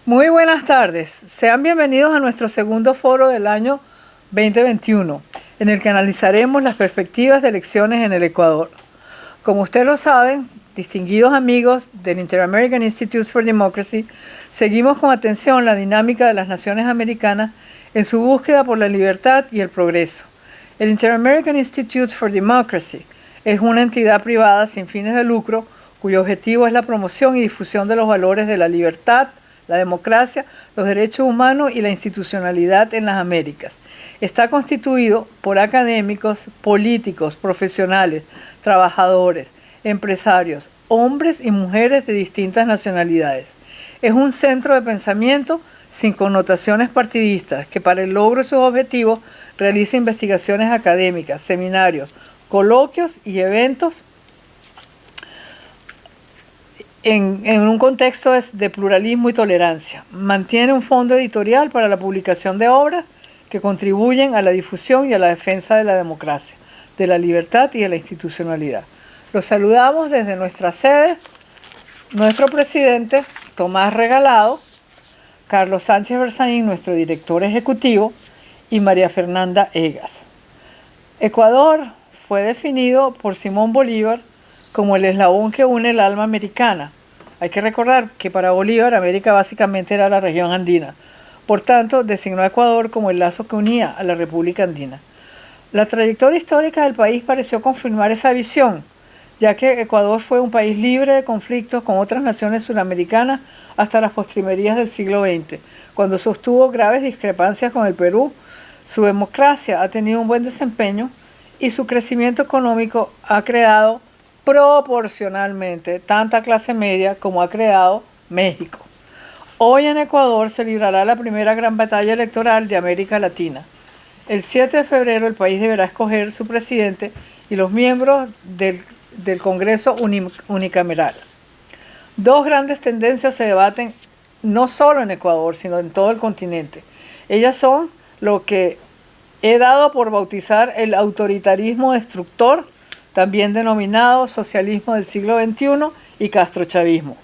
Muy buenas tardes. Sean bienvenidos a nuestro segundo foro del año 2021, en el que analizaremos las perspectivas de elecciones en el Ecuador. Como ustedes lo saben, distinguidos amigos del Inter-American Institute for Democracy, seguimos con atención la dinámica de las naciones americanas en su búsqueda por la libertad y el progreso. El Inter-American Institute for Democracy es una entidad privada sin fines de lucro cuyo objetivo es la promoción y difusión de los valores de la libertad, la democracia, los derechos humanos y la institucionalidad en las Américas. Está constituido por académicos, políticos, profesionales, trabajadores, empresarios, hombres y mujeres de distintas nacionalidades. Es un centro de pensamiento sin connotaciones partidistas que para el logro de sus objetivos realiza investigaciones académicas, seminarios, coloquios y eventos en un contexto de pluralismo y tolerancia. Mantiene un fondo editorial para la publicación de obras que contribuyen a la difusión y a la defensa de la democracia, de la libertad y de la institucionalidad. Los saludamos desde nuestra sede, nuestro presidente Tomás Regalado, Carlos Sánchez Berzaín, nuestro director ejecutivo, y María Fernanda Egas. Ecuador fue definido por Simón Bolívar como el eslabón que une el alma americana. Hay que recordar que para Bolívar América básicamente era la región andina. Por tanto, designó a Ecuador como el lazo que unía a la República Andina. La trayectoria histórica del país pareció confirmar esa visión, ya que Ecuador fue un país libre de conflictos con otras naciones suramericanas hasta las postrimerías del siglo XX, cuando sostuvo graves discrepancias con el Perú. Su democracia ha tenido un buen desempeño y su crecimiento económico ha creado proporcionalmente tanta clase media como ha creado México. Hoy en Ecuador se librará la primera gran batalla electoral de América Latina. El 7 de febrero el país deberá escoger su presidente y los miembros del Congreso unicameral. Dos grandes tendencias se debaten no solo en Ecuador, sino en todo el continente. Ellas son lo que he dado por bautizar el autoritarismo destructor, también denominado socialismo del siglo XXI y castrochavismo.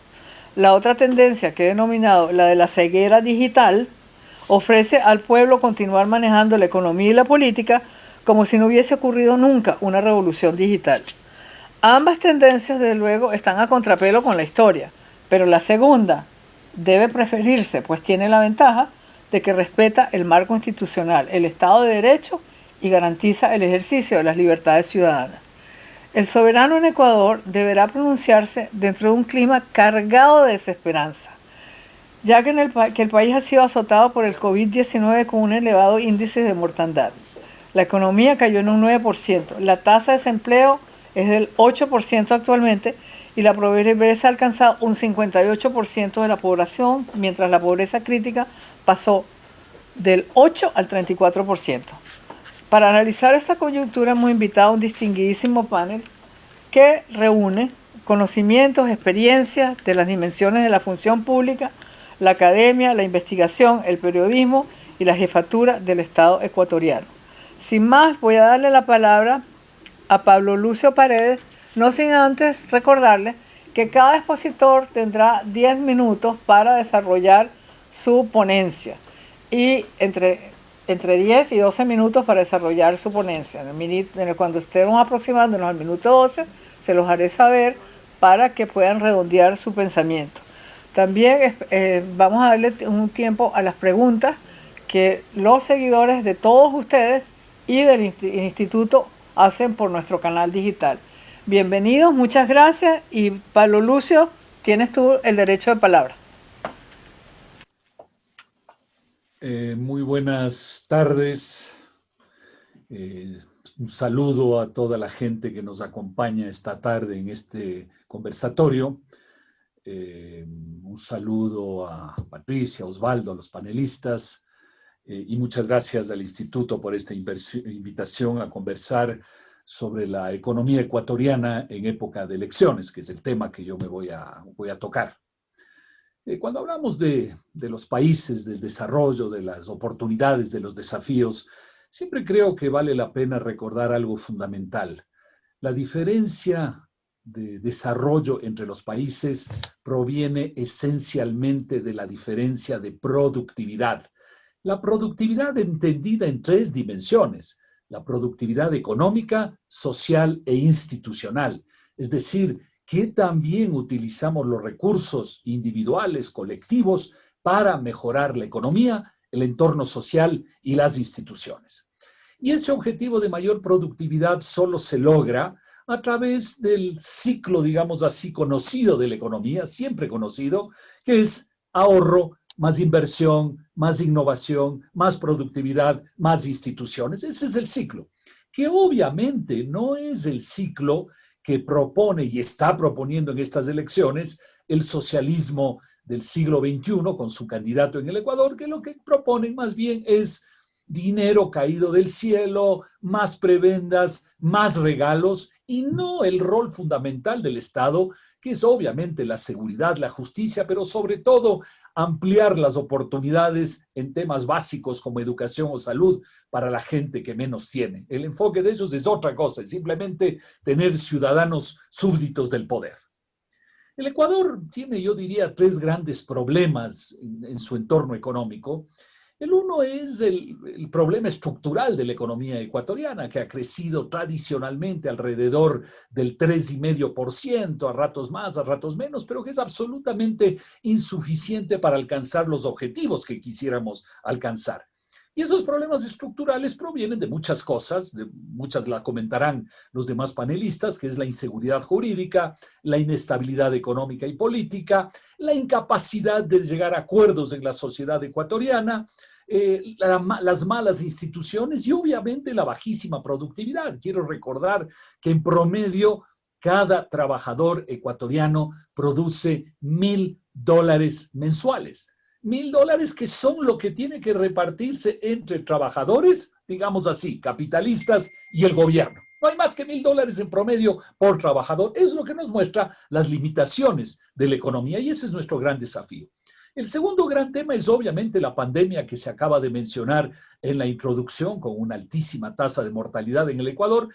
La otra tendencia, que he denominado la de la ceguera digital, ofrece al pueblo continuar manejando la economía y la política como si no hubiese ocurrido nunca una revolución digital. Ambas tendencias, desde luego, están a contrapelo con la historia, pero la segunda debe preferirse, pues tiene la ventaja de que respeta el marco institucional, el Estado de Derecho y garantiza el ejercicio de las libertades ciudadanas. El soberano en Ecuador deberá pronunciarse dentro de un clima cargado de desesperanza, ya que el país ha sido azotado por el COVID-19 con un elevado índice de mortandad. La economía cayó en un 9%, la tasa de desempleo es del 8% actualmente y la pobreza ha alcanzado un 58% de la población, mientras la pobreza crítica pasó del 8 al 34%. Para analizar esta coyuntura hemos invitado a un distinguidísimo panel que reúne conocimientos, experiencias de las dimensiones de la función pública, la academia, la investigación, el periodismo y la jefatura del Estado ecuatoriano. Sin más, voy a darle la palabra a Pablo Lucio Paredes, no sin antes recordarle que cada expositor tendrá 10 minutos para desarrollar su ponencia y entre 10 y 12 minutos para desarrollar su ponencia. Cuando estemos aproximándonos al minuto 12, se los haré saber para que puedan redondear su pensamiento. También vamos a darle un tiempo a las preguntas que los seguidores de todos ustedes y del instituto hacen por nuestro canal digital. Bienvenidos, muchas gracias y Pablo Lucio, tienes tú el derecho de palabra. Muy buenas tardes. Un saludo a toda la gente que nos acompaña esta tarde en este conversatorio. Un saludo a Patricia, a Osvaldo, a los panelistas, y muchas gracias al Instituto por esta invitación a conversar sobre la economía ecuatoriana en época de elecciones, que es el tema que yo me voy a tocar. Cuando hablamos de los países, del desarrollo, de las oportunidades, de los desafíos, siempre creo que vale la pena recordar algo fundamental. La diferencia de desarrollo entre los países proviene esencialmente de la diferencia de productividad. La productividad entendida en tres dimensiones: la productividad económica, social e institucional. Es decir, que también utilizamos los recursos individuales, colectivos, para mejorar la economía, el entorno social y las instituciones. Y ese objetivo de mayor productividad solo se logra a través del ciclo, digamos así, conocido de la economía, siempre conocido, que es ahorro, más inversión, más innovación, más productividad, más instituciones. Ese es el ciclo, que obviamente no es el ciclo que propone y está proponiendo en estas elecciones el socialismo del siglo XXI con su candidato en el Ecuador, que lo que proponen más bien es dinero caído del cielo, más prebendas, más regalos, y no el rol fundamental del Estado, que es obviamente la seguridad, la justicia, pero sobre todo ampliar las oportunidades en temas básicos como educación o salud para la gente que menos tiene. El enfoque de ellos es otra cosa, es simplemente tener ciudadanos súbditos del poder. El Ecuador tiene, yo diría, tres grandes problemas en su entorno económico. El uno es el problema estructural de la economía ecuatoriana, que ha crecido tradicionalmente alrededor del 3,5%, a ratos más, a ratos menos, pero que es absolutamente insuficiente para alcanzar los objetivos que quisiéramos alcanzar. Y esos problemas estructurales provienen de muchas cosas, muchas la comentarán los demás panelistas, que es la inseguridad jurídica, la inestabilidad económica y política, la incapacidad de llegar a acuerdos en la sociedad ecuatoriana, las malas instituciones y obviamente la bajísima productividad. Quiero recordar que en promedio cada trabajador ecuatoriano produce $1,000 mensuales. $1,000 que son lo que tiene que repartirse entre trabajadores, digamos así, capitalistas y el gobierno. No hay más que $1,000 en promedio por trabajador. Es lo que nos muestra las limitaciones de la economía y ese es nuestro gran desafío. El segundo gran tema es obviamente la pandemia que se acaba de mencionar en la introducción, con una altísima tasa de mortalidad en el Ecuador,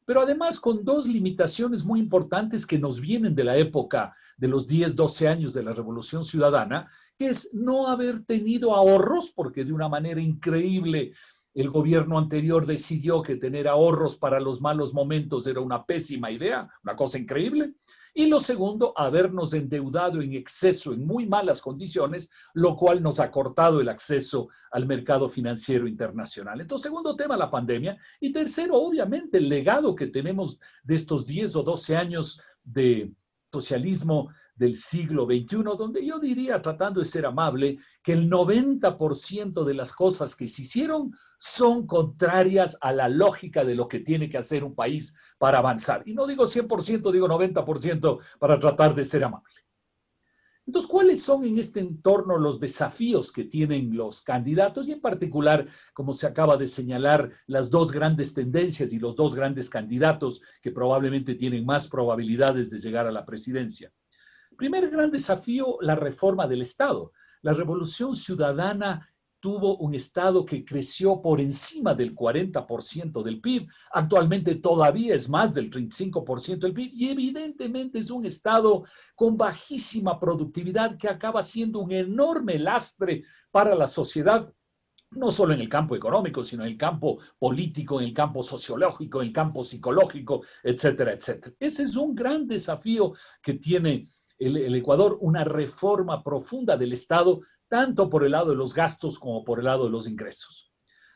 pero además con dos limitaciones muy importantes que nos vienen de la época de los 10, 12 años de la Revolución Ciudadana, que es no haber tenido ahorros, porque de una manera increíble el gobierno anterior decidió que tener ahorros para los malos momentos era una pésima idea, una cosa increíble. Y lo segundo, habernos endeudado en exceso, en muy malas condiciones, lo cual nos ha cortado el acceso al mercado financiero internacional. Entonces, segundo tema, la pandemia. Y tercero, obviamente, el legado que tenemos de estos 10 o 12 años de socialismo del siglo XXI, donde yo diría, tratando de ser amable, que el 90% de las cosas que se hicieron son contrarias a la lógica de lo que tiene que hacer un país para avanzar. Y no digo 100%, digo 90% para tratar de ser amable. Entonces, ¿cuáles son en este entorno los desafíos que tienen los candidatos y en particular, como se acaba de señalar, las dos grandes tendencias y los dos grandes candidatos que probablemente tienen más probabilidades de llegar a la presidencia? Primer gran desafío, la reforma del Estado. La Revolución Ciudadana tuvo un Estado que creció por encima del 40% del PIB, actualmente todavía es más del 35% del PIB y evidentemente es un Estado con bajísima productividad que acaba siendo un enorme lastre para la sociedad, no solo en el campo económico, sino en el campo político, en el campo sociológico, en el campo psicológico, etcétera, etcétera. Ese es un gran desafío que tiene el Ecuador, una reforma profunda del Estado, tanto por el lado de los gastos como por el lado de los ingresos.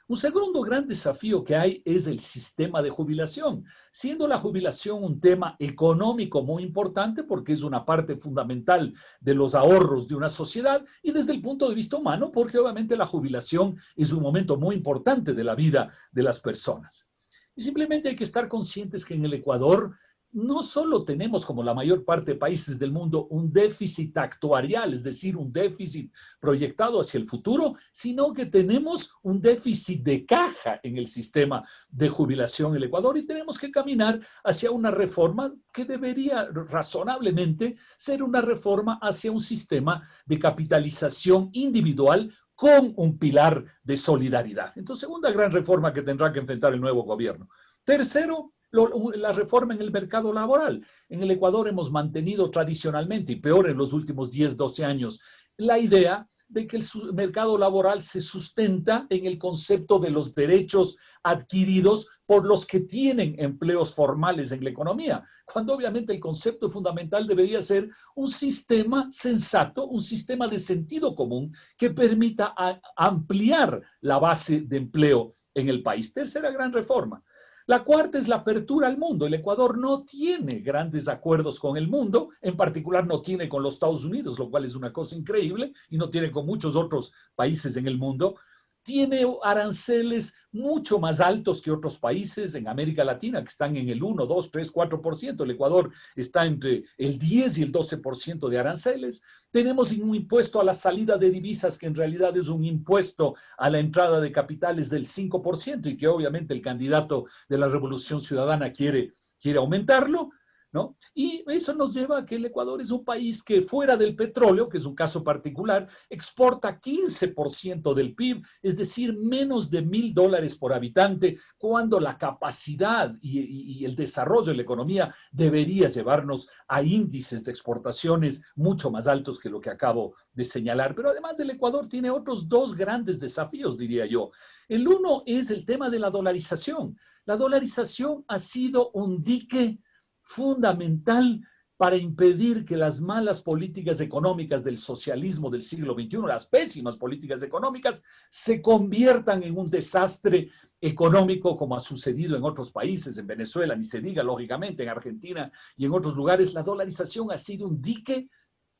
Un segundo gran desafío que hay es el sistema de jubilación, siendo la jubilación un tema económico muy importante porque es una parte fundamental de los ahorros de una sociedad y desde el punto de vista humano porque obviamente la jubilación es un momento muy importante de la vida de las personas. Y simplemente hay que estar conscientes que en el Ecuador no solo tenemos, como la mayor parte de países del mundo, un déficit actuarial, es decir, un déficit proyectado hacia el futuro, sino que tenemos un déficit de caja en el sistema de jubilación en el Ecuador y tenemos que caminar hacia una reforma que debería razonablemente ser una reforma hacia un sistema de capitalización individual con un pilar de solidaridad. Entonces, segunda gran reforma que tendrá que enfrentar el nuevo gobierno. Tercero, La reforma en el mercado laboral. En el Ecuador hemos mantenido tradicionalmente, y peor en los últimos 10, 12 años, la idea de que el mercado laboral se sustenta en el concepto de los derechos adquiridos por los que tienen empleos formales en la economía, cuando obviamente el concepto fundamental debería ser un sistema sensato, un sistema de sentido común que permita ampliar la base de empleo en el país. Tercera gran reforma. La cuarta es la apertura al mundo. El Ecuador no tiene grandes acuerdos con el mundo, en particular no tiene con los Estados Unidos, lo cual es una cosa increíble, y no tiene con muchos otros países en el mundo. Tiene aranceles mucho más altos que otros países en América Latina, que están en el 1, 2, 3, 4%. El Ecuador está entre el 10 y el 12% de aranceles. Tenemos un impuesto a la salida de divisas, que en realidad es un impuesto a la entrada de capitales del 5%, y que obviamente el candidato de la Revolución Ciudadana quiere aumentarlo, ¿no? Y eso nos lleva a que el Ecuador es un país que, fuera del petróleo, que es un caso particular, exporta 15% del PIB, es decir, menos de $1,000 por habitante, cuando la capacidad y el desarrollo de la economía debería llevarnos a índices de exportaciones mucho más altos que lo que acabo de señalar. Pero además el Ecuador tiene otros dos grandes desafíos, diría yo. El uno es el tema de la dolarización. La dolarización ha sido un dique fundamental para impedir que las malas políticas económicas del socialismo del siglo XXI, las pésimas políticas económicas, se conviertan en un desastre económico, como ha sucedido en otros países, en Venezuela, ni se diga, lógicamente, en Argentina y en otros lugares. La dolarización ha sido un dique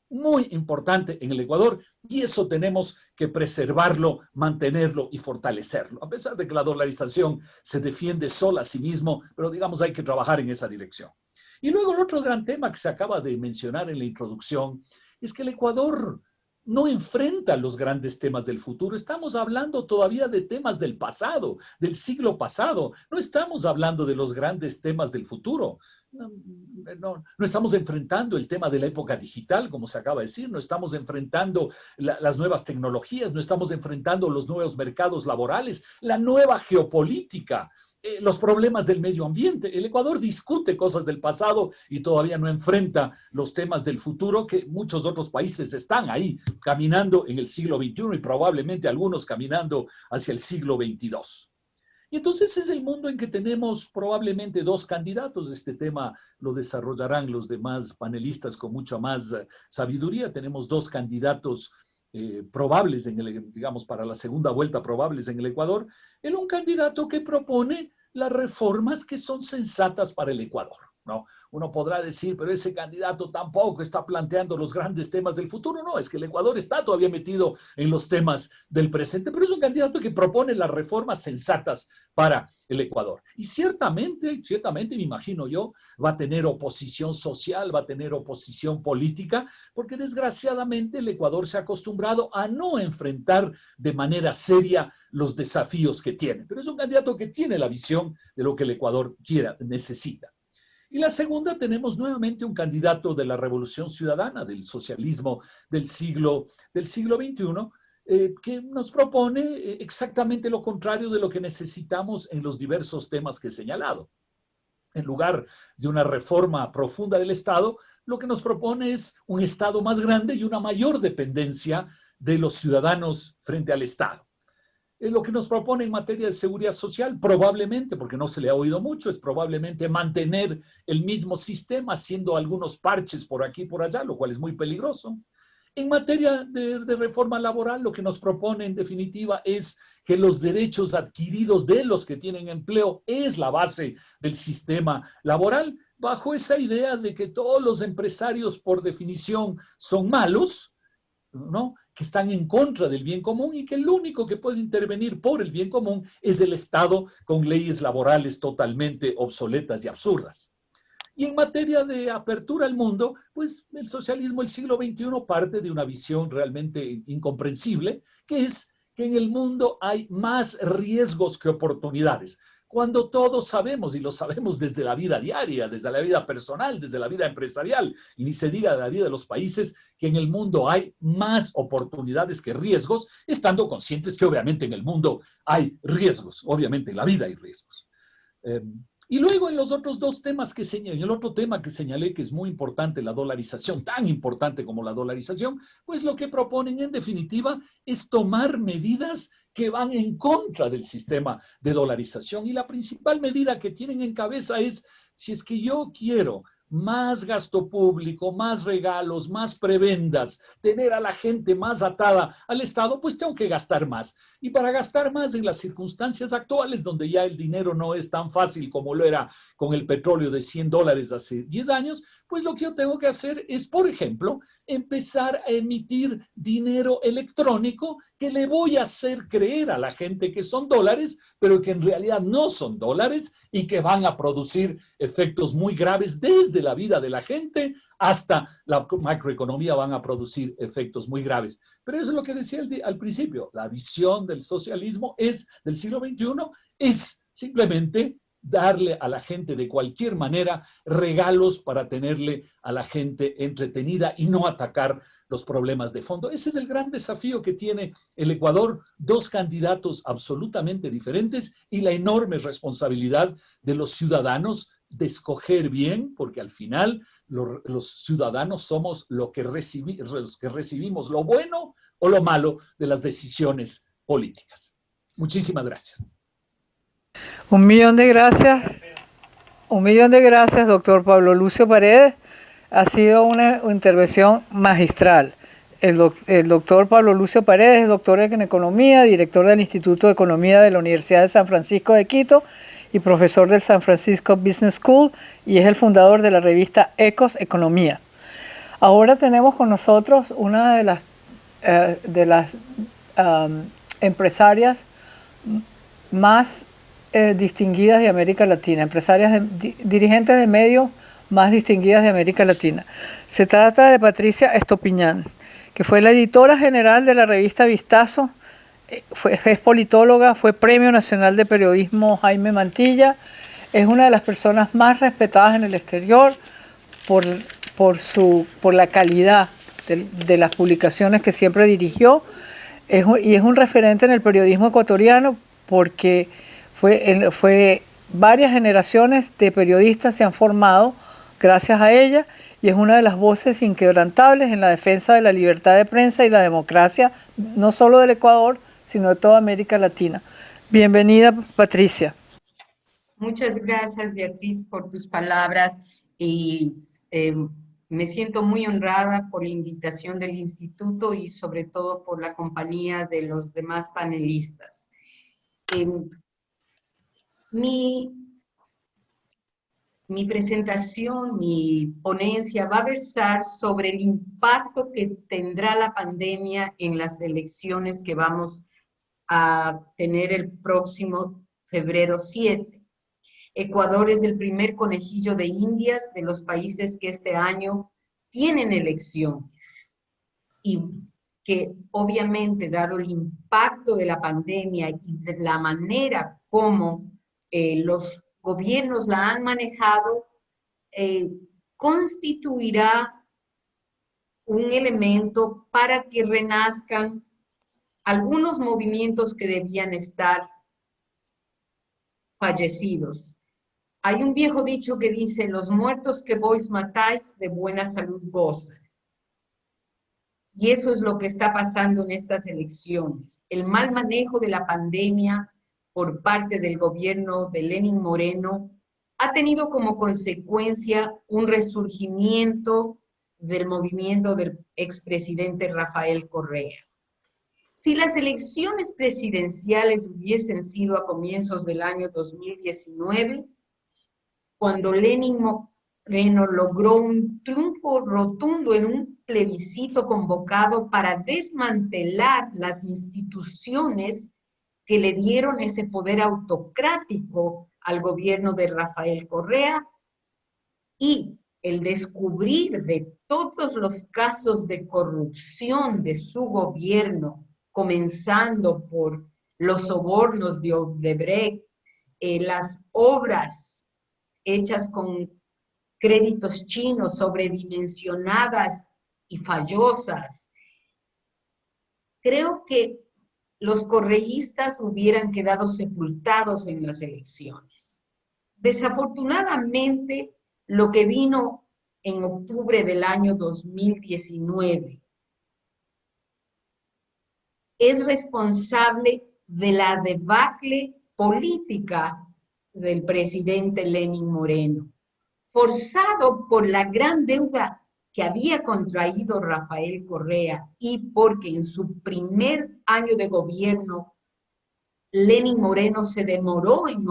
muy importante en el Ecuador, y eso tenemos que preservarlo, mantenerlo y fortalecerlo, a pesar de que la dolarización se defiende sola a sí mismo, pero digamos hay que trabajar en esa dirección. Y luego el otro gran tema que se acaba de mencionar en la introducción es que el Ecuador no enfrenta los grandes temas del futuro. Estamos hablando todavía de temas del pasado, del siglo pasado. No estamos hablando de los grandes temas del futuro. No estamos enfrentando el tema de la época digital, como se acaba de decir, no estamos enfrentando las nuevas tecnologías, no estamos enfrentando los nuevos mercados laborales, la nueva geopolítica, los problemas del medio ambiente. El Ecuador discute cosas del pasado y todavía no enfrenta los temas del futuro, que muchos otros países están ahí caminando en el siglo XXI y probablemente algunos caminando hacia el siglo XXII. Y entonces es el mundo en que tenemos probablemente dos candidatos. Este tema lo desarrollarán los demás panelistas con mucha más sabiduría. Tenemos dos candidatos probables, digamos, para la segunda vuelta probables en el Ecuador. Un candidato que propone las reformas que son sensatas para el Ecuador, ¿no? Uno podrá decir, pero ese candidato tampoco está planteando los grandes temas del futuro. No, es que el Ecuador está todavía metido en los temas del presente, pero es un candidato que propone las reformas sensatas para el Ecuador. Y ciertamente, me imagino yo, va a tener oposición social, va a tener oposición política, porque desgraciadamente el Ecuador se ha acostumbrado a no enfrentar de manera seria los desafíos que tiene. Pero es un candidato que tiene la visión de lo que el Ecuador necesita. Y la segunda, tenemos nuevamente un candidato de la Revolución Ciudadana, del socialismo del siglo XXI, que nos propone exactamente lo contrario de lo que necesitamos en los diversos temas que he señalado. En lugar de una reforma profunda del Estado, lo que nos propone es un Estado más grande y una mayor dependencia de los ciudadanos frente al Estado. Lo que nos propone en materia de seguridad social, probablemente, porque no se le ha oído mucho, es probablemente mantener el mismo sistema, haciendo algunos parches por aquí y por allá, lo cual es muy peligroso. En materia de reforma laboral, lo que nos propone en definitiva es que los derechos adquiridos de los que tienen empleo es la base del sistema laboral, bajo esa idea de que todos los empresarios por definición son malos, ¿no?, que están en contra del bien común, y que el único que puede intervenir por el bien común es el Estado, con leyes laborales totalmente obsoletas y absurdas. Y en materia de apertura al mundo, pues el socialismo del siglo XXI parte de una visión realmente incomprensible, que es que en el mundo hay más riesgos que oportunidades, cuando todos sabemos, y lo sabemos desde la vida diaria, desde la vida personal, desde la vida empresarial, y ni se diga de la vida de los países, que en el mundo hay más oportunidades que riesgos, estando conscientes que obviamente en el mundo hay riesgos, obviamente en la vida hay riesgos. Y luego en los otros dos temas que señalé, el otro tema que señalé que es muy importante, la dolarización, tan importante como la dolarización, pues lo que proponen en definitiva es tomar medidas que van en contra del sistema de dolarización. Y la principal medida que tienen en cabeza es, si es que yo quiero más gasto público, más regalos, más prebendas, tener a la gente más atada al Estado, pues tengo que gastar más. Y para gastar más en las circunstancias actuales, donde ya el dinero no es tan fácil como lo era con el petróleo de $100 hace 10 años, pues lo que yo tengo que hacer es, por ejemplo, empezar a emitir dinero electrónico que le voy a hacer creer a la gente que son dólares, pero que en realidad no son dólares y que van a producir efectos muy graves desde la vida de la gente hasta la macroeconomía, van a producir efectos muy graves. Pero eso es lo que decía al principio, la visión del socialismo del siglo XXI es simplemente darle a la gente de cualquier manera regalos para tenerle a la gente entretenida y no atacar los problemas de fondo. Ese es el gran desafío que tiene el Ecuador, dos candidatos absolutamente diferentes y la enorme responsabilidad de los ciudadanos de escoger bien, porque al final los ciudadanos somos los que recibimos lo bueno o lo malo de las decisiones políticas. Muchísimas gracias. Un millón de gracias. Un millón de gracias, doctor Pablo Lucio Paredes. Ha sido una intervención magistral. El doctor Pablo Lucio Paredes es doctor en Economía, director del Instituto de Economía de la Universidad de San Francisco de Quito y profesor del San Francisco Business School, y es el fundador de la revista Ecos Economía. Ahora tenemos con nosotros una de las empresarias más distinguidas de América Latina, dirigentes de medios más distinguidas de América Latina. Se trata de Patricia Estopiñán, que fue la editora general de la revista Vistazo, es politóloga, fue Premio Nacional de Periodismo Jaime Mantilla, es una de las personas más respetadas en el exterior por la calidad de las publicaciones que siempre dirigió, y es un referente en el periodismo ecuatoriano porque fue varias generaciones de periodistas se han formado gracias a ella, y es una de las voces inquebrantables en la defensa de la libertad de prensa y la democracia, no solo del Ecuador, sino de toda América Latina. Bienvenida, Patricia. Muchas gracias, Beatriz, por tus palabras, y me siento muy honrada por la invitación del instituto y sobre todo por la compañía de los demás panelistas. Mi presentación, mi ponencia va a versar sobre el impacto que tendrá la pandemia en las elecciones que vamos a tener el próximo febrero 7. Ecuador es el primer conejillo de Indias de los países que este año tienen elecciones y que obviamente, dado el impacto de la pandemia y de la manera como los gobiernos la han manejado, constituirá un elemento para que renazcan algunos movimientos que debían estar fallecidos. Hay un viejo dicho que dice: los muertos que vos matáis de buena salud gozan. Y eso es lo que está pasando en estas elecciones. El mal manejo de la pandemia por parte del gobierno de Lenín Moreno ha tenido como consecuencia un resurgimiento del movimiento del expresidente Rafael Correa. Si las elecciones presidenciales hubiesen sido a comienzos del año 2019, cuando Lenín Moreno logró un triunfo rotundo en un plebiscito convocado para desmantelar las instituciones que le dieron ese poder autocrático al gobierno de Rafael Correa, y el descubrir de todos los casos de corrupción de su gobierno, comenzando por los sobornos de Odebrecht, las obras hechas con créditos chinos sobredimensionadas y fallosas. Creo que los correístas hubieran quedado sepultados en las elecciones. Desafortunadamente, lo que vino en octubre del año 2019 es responsable de la debacle política del presidente Lenín Moreno, forzado por la gran deuda que había contraído Rafael Correa y porque en su primer año de gobierno Lenín Moreno se demoró en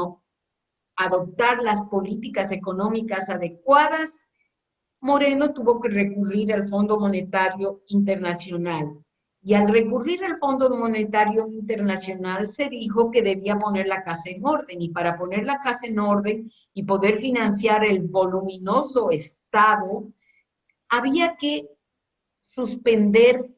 adoptar las políticas económicas adecuadas, Moreno tuvo que recurrir al Fondo Monetario Internacional. Y al recurrir al Fondo Monetario Internacional se dijo que debía poner la casa en orden. Y para poner la casa en orden y poder financiar el voluminoso Estado, había que suspender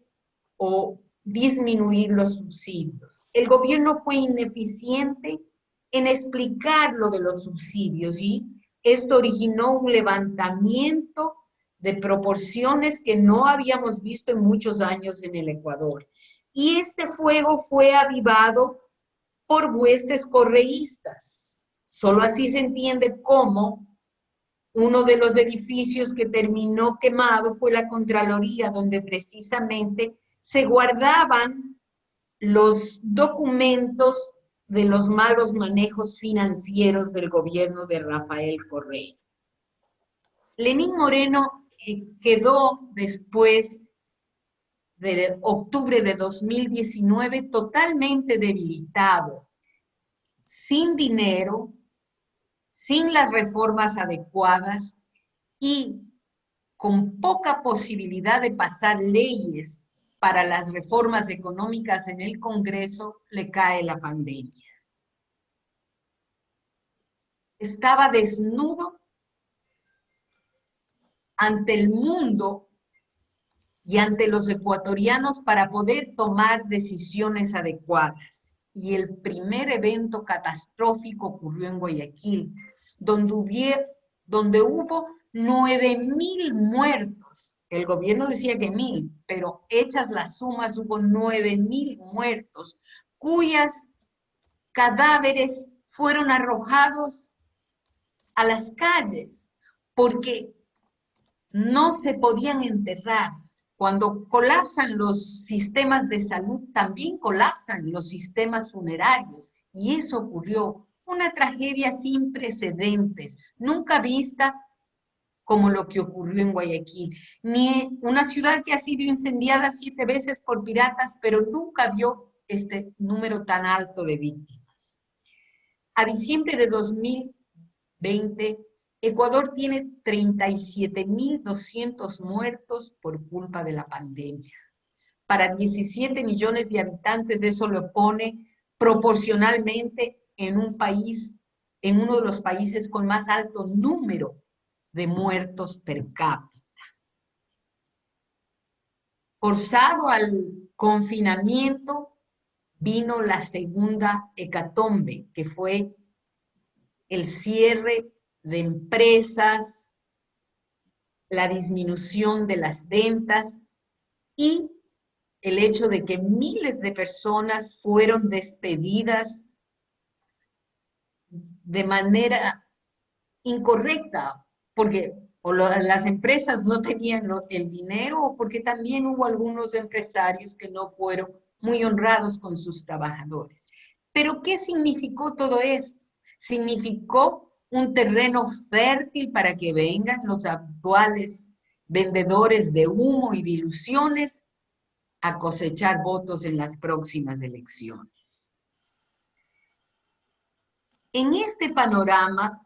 o disminuir los subsidios. El gobierno fue ineficiente en explicar lo de los subsidios y esto originó un levantamiento de proporciones que no habíamos visto en muchos años en el Ecuador. Y este fuego fue avivado por huestes correístas. Solo así se entiende cómo uno de los edificios que terminó quemado fue la Contraloría, donde precisamente se guardaban los documentos de los malos manejos financieros del gobierno de Rafael Correa. Lenín Moreno quedó después de octubre de 2019 totalmente debilitado, sin dinero, sin las reformas adecuadas y con poca posibilidad de pasar leyes para las reformas económicas en el Congreso, le cae la pandemia. Estaba desnudo ante el mundo y ante los ecuatorianos para poder tomar decisiones adecuadas. Y el primer evento catastrófico ocurrió en Guayaquil, donde hubo 9.000 muertos. El gobierno decía que 1.000, pero hechas las sumas hubo 9.000 muertos, cuyas cadáveres fueron arrojados a las calles porque no se podían enterrar. Cuando colapsan los sistemas de salud, también colapsan los sistemas funerarios. Y eso ocurrió, una tragedia sin precedentes, nunca vista como lo que ocurrió en Guayaquil. Ni una ciudad que ha sido incendiada 7 veces por piratas, pero nunca vio este número tan alto de víctimas. A diciembre de 2020, Ecuador tiene 37.200 muertos por culpa de la pandemia. Para 17 millones de habitantes eso lo pone proporcionalmente en un país, en uno de los países con más alto número de muertos per cápita. Forzado al confinamiento, vino la segunda hecatombe, que fue el cierre de empresas, la disminución de las ventas y el hecho de que miles de personas fueron despedidas de manera incorrecta, porque las empresas no tenían el dinero o porque también hubo algunos empresarios que no fueron muy honrados con sus trabajadores. Pero ¿qué significó todo esto? Significó un terreno fértil para que vengan los actuales vendedores de humo y de ilusiones a cosechar votos en las próximas elecciones. En este panorama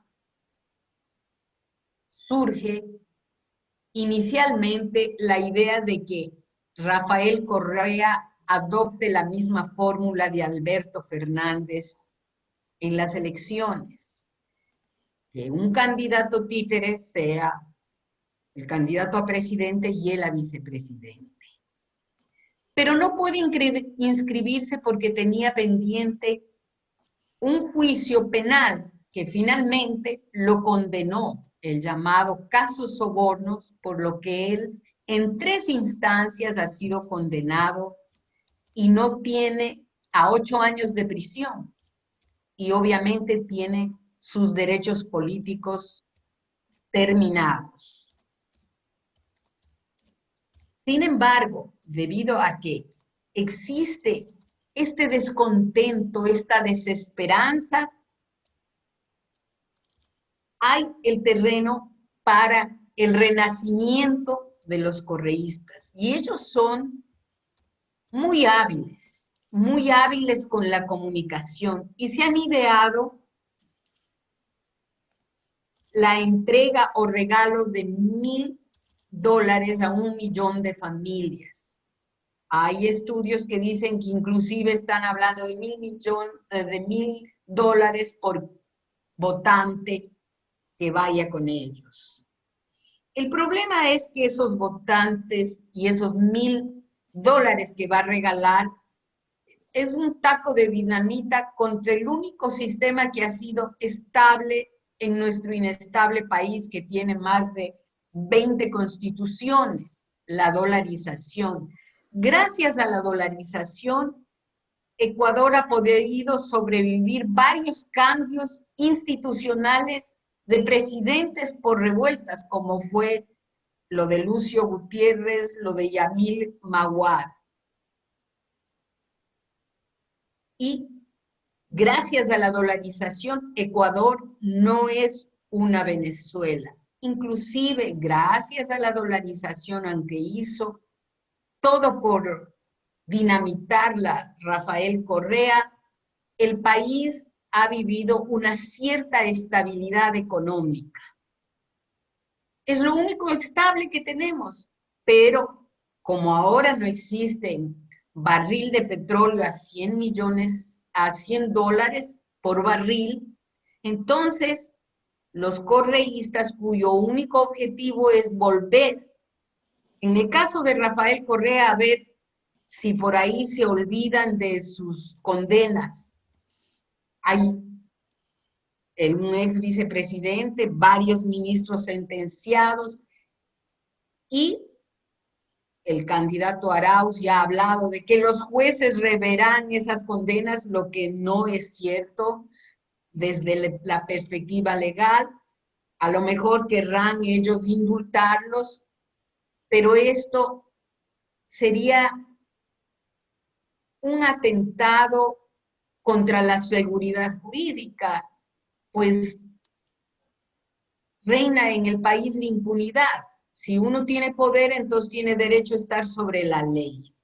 surge inicialmente la idea de que Rafael Correa adopte la misma fórmula de Alberto Fernández en las elecciones, que un candidato títere sea el candidato a presidente y él a vicepresidente. Pero no puede inscribirse porque tenía pendiente un juicio penal que finalmente lo condenó, el llamado caso Sobornos, por lo que él en 3 instancias ha sido condenado y no tiene a 8 años de prisión. Y obviamente tiene sus derechos políticos terminados. Sin embargo, debido a que existe este descontento, esta desesperanza, hay el terreno para el renacimiento de los correístas. Y ellos son muy hábiles con la comunicación y se han ideado la entrega o regalo de $1,000 a 1 millón de familias. Hay estudios que dicen que inclusive están hablando de $1,000 por votante que vaya con ellos. El problema es que esos votantes y esos $1,000 que va a regalar es un taco de dinamita contra el único sistema que ha sido estable en nuestro inestable país, que tiene más de 20 constituciones, la dolarización. Gracias a la dolarización, Ecuador ha podido sobrevivir varios cambios institucionales de presidentes por revueltas, como fue lo de Lucio Gutiérrez, lo de Yamil Maguad. Y gracias a la dolarización, Ecuador no es una Venezuela. Inclusive, gracias a la dolarización, aunque hizo todo por dinamitarla Rafael Correa, el país ha vivido una cierta estabilidad económica. Es lo único estable que tenemos, pero como ahora no existe barril de petróleo a $100 por barril, entonces los correístas, cuyo único objetivo es volver, en el caso de Rafael Correa, a ver si por ahí se olvidan de sus condenas. Hay un ex vicepresidente, varios ministros sentenciados, y el candidato Arauz ya ha hablado de que los jueces reverán esas condenas, lo que no es cierto desde la perspectiva legal. A lo mejor querrán ellos indultarlos, pero esto sería un atentado contra la seguridad jurídica, pues reina en el país la impunidad. Si uno tiene poder, entonces tiene derecho a estar sobre la ley.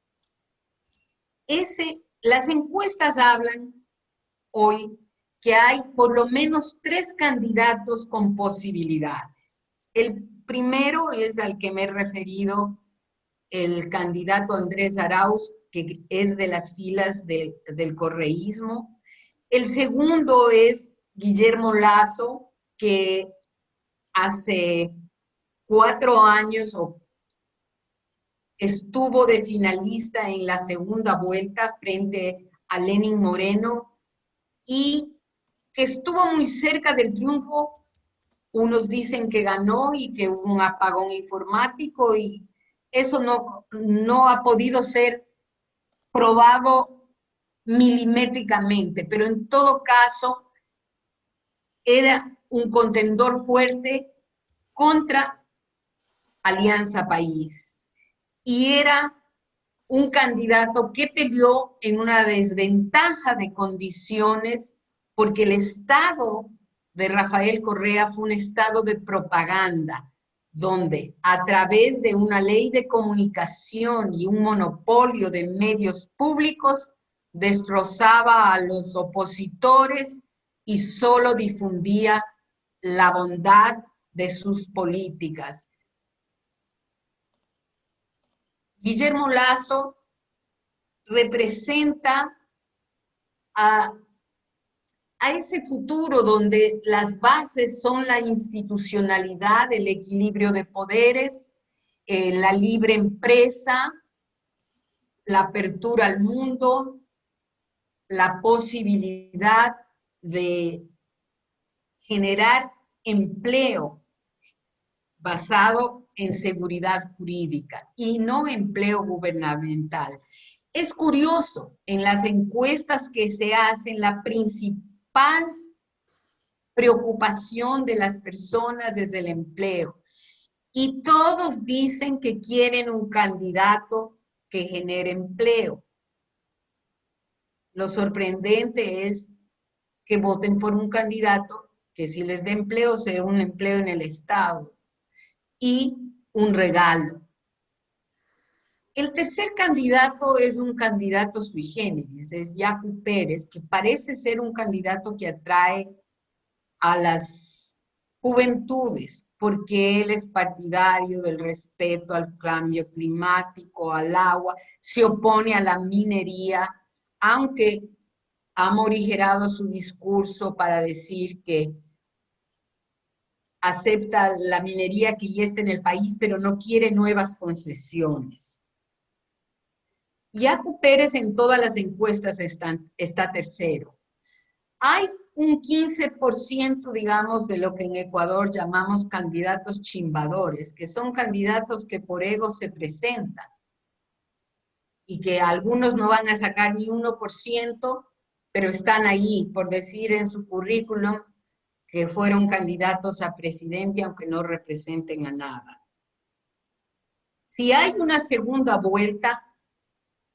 Las encuestas hablan hoy que hay por lo menos 3 candidatos con posibilidades. El primero es al que me he referido, el candidato Andrés Arauz, que es de las filas del correísmo. El segundo es Guillermo Lasso, que hace 4 años estuvo de finalista en la segunda vuelta frente a Lenín Moreno y que estuvo muy cerca del triunfo. Unos dicen que ganó y que hubo un apagón informático y eso no ha podido ser probado milimétricamente, pero en todo caso era un contendor fuerte contra Alianza País y era un candidato que peleó en una desventaja de condiciones porque el Estado de Rafael Correa fue un Estado de propaganda, donde a través de una ley de comunicación y un monopolio de medios públicos destrozaba a los opositores y solo difundía la bondad de sus políticas. Guillermo Lasso representa a ese futuro donde las bases son la institucionalidad, el equilibrio de poderes, la libre empresa, la apertura al mundo, la posibilidad de generar empleo basado en seguridad jurídica y no empleo gubernamental. Es curioso, en las encuestas que se hacen, la principal preocupación de las personas es el empleo. Y todos dicen que quieren un candidato que genere empleo. Lo sorprendente es que voten por un candidato que si les dé empleo, sea un empleo en el Estado y un regalo. El tercer candidato es un candidato sui generis, es Yacu Pérez, que parece ser un candidato que atrae a las juventudes, porque él es partidario del respeto al cambio climático, al agua, se opone a la minería, aunque ha morigerado su discurso para decir que acepta la minería que ya está en el país, pero no quiere nuevas concesiones. Yacu Pérez en todas las encuestas está tercero. Hay un 15%, digamos, de lo que en Ecuador llamamos candidatos chimbadores, que son candidatos que por ego se presentan y que algunos no van a sacar ni 1%, pero están ahí, por decir en su currículum, que fueron candidatos a presidente, aunque no representen a nada. Si hay una segunda vuelta,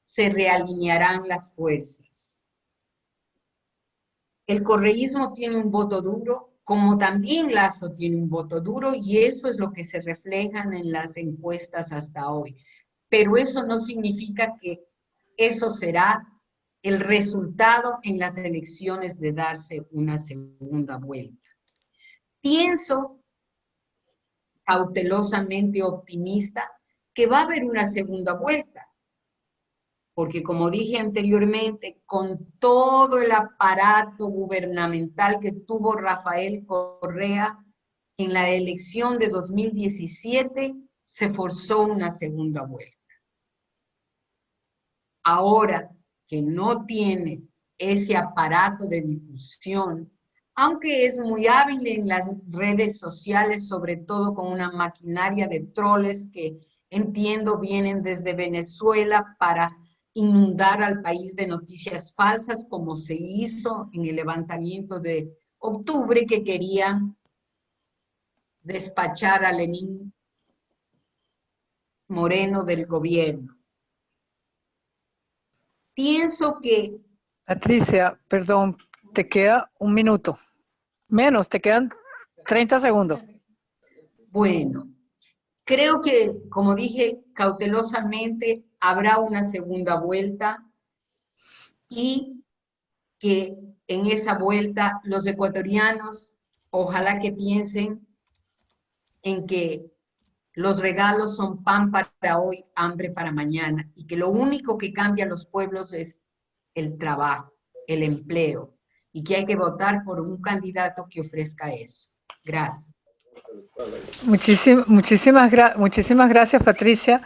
se realinearán las fuerzas. El correísmo tiene un voto duro, como también Lasso tiene un voto duro, y eso es lo que se reflejan en las encuestas hasta hoy. Pero eso no significa que eso será el resultado en las elecciones de darse una segunda vuelta. Pienso, cautelosamente optimista, que va a haber una segunda vuelta. Porque como dije anteriormente, con todo el aparato gubernamental que tuvo Rafael Correa en la elección de 2017, se forzó una segunda vuelta. Ahora que no tiene ese aparato de difusión, aunque es muy hábil en las redes sociales, sobre todo con una maquinaria de troles que entiendo vienen desde Venezuela para inundar al país de noticias falsas, como se hizo en el levantamiento de octubre, que querían despachar a Lenín Moreno del gobierno. Pienso que... Patricia, perdón, te queda un minuto. Menos, te quedan 30 segundos. Bueno, creo que, como dije, cautelosamente habrá una segunda vuelta y que en esa vuelta los ecuatorianos ojalá que piensen en que los regalos son pan para hoy, hambre para mañana, y que lo único que cambia a los pueblos es el trabajo, el empleo, y que hay que votar por un candidato que ofrezca eso. Gracias. Muchísimas gracias, Patricia.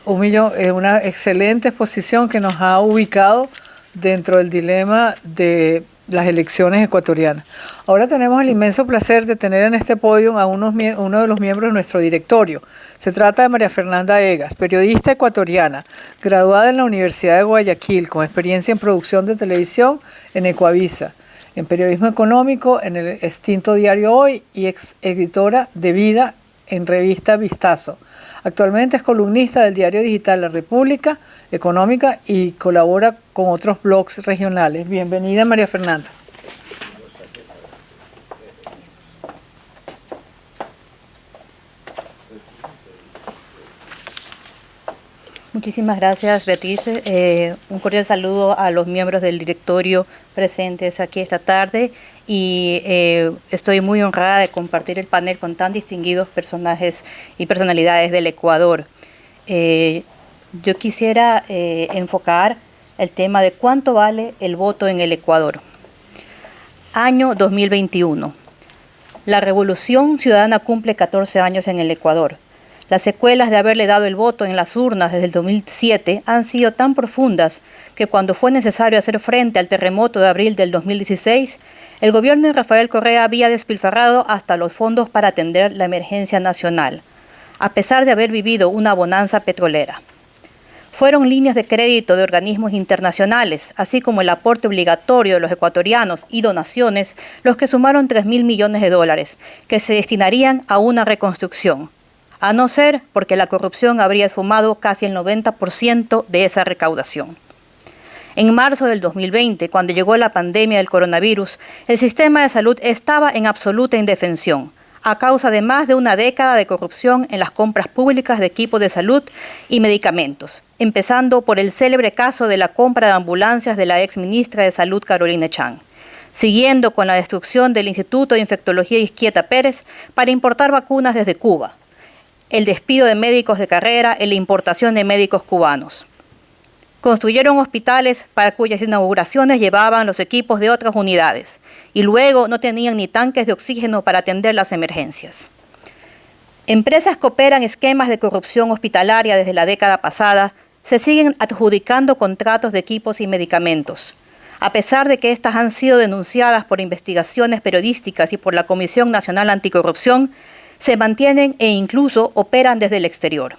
Una excelente exposición que nos ha ubicado dentro del dilema de las elecciones ecuatorianas. Ahora tenemos el inmenso placer de tener en este podio a uno de los miembros de nuestro directorio. Se trata de María Fernanda Egas, periodista ecuatoriana, graduada en la Universidad de Guayaquil, con experiencia en producción de televisión en Ecuavisa, en periodismo económico en el extinto diario Hoy y ex editora de Vida en revista Vistazo. Actualmente es columnista del diario digital La República Económica y colabora con otros blogs regionales. Bienvenida, María Fernanda. Muchísimas gracias, Beatriz. Un cordial saludo a los miembros del directorio presentes aquí esta tarde y estoy muy honrada de compartir el panel con tan distinguidos personajes y personalidades del Ecuador. Yo quisiera enfocar el tema de cuánto vale el voto en el Ecuador. Año 2021. La Revolución Ciudadana cumple 14 años en el Ecuador. Las secuelas de haberle dado el voto en las urnas desde el 2007 han sido tan profundas que cuando fue necesario hacer frente al terremoto de abril del 2016, el gobierno de Rafael Correa había despilfarrado hasta los fondos para atender la emergencia nacional, a pesar de haber vivido una bonanza petrolera. fueron líneas de crédito de organismos internacionales, así como el aporte obligatorio de los ecuatorianos y donaciones, los que sumaron 3.000 millones de dólares, que se destinarían a una reconstrucción, a no ser porque la corrupción habría esfumado casi el 90% de esa recaudación. En marzo del 2020, cuando llegó la pandemia del coronavirus, el sistema de salud estaba en absoluta indefensión, a causa de más de una década de corrupción en las compras públicas de equipos de salud y medicamentos, empezando por el célebre caso de la compra de ambulancias de la ex ministra de Salud Carolina Chan, siguiendo con la destrucción del Instituto de Infectología Izquieta Pérez para importar vacunas desde Cuba, el despido de médicos de carrera y la importación de médicos cubanos. Construyeron hospitales para cuyas inauguraciones llevaban los equipos de otras unidades y luego no tenían ni tanques de oxígeno para atender las emergencias. Empresas que operan esquemas de corrupción hospitalaria desde la década pasada se siguen adjudicando contratos de equipos y medicamentos, a pesar de que estas han sido denunciadas por investigaciones periodísticas y por la Comisión Nacional Anticorrupción, se mantienen e incluso operan desde el exterior.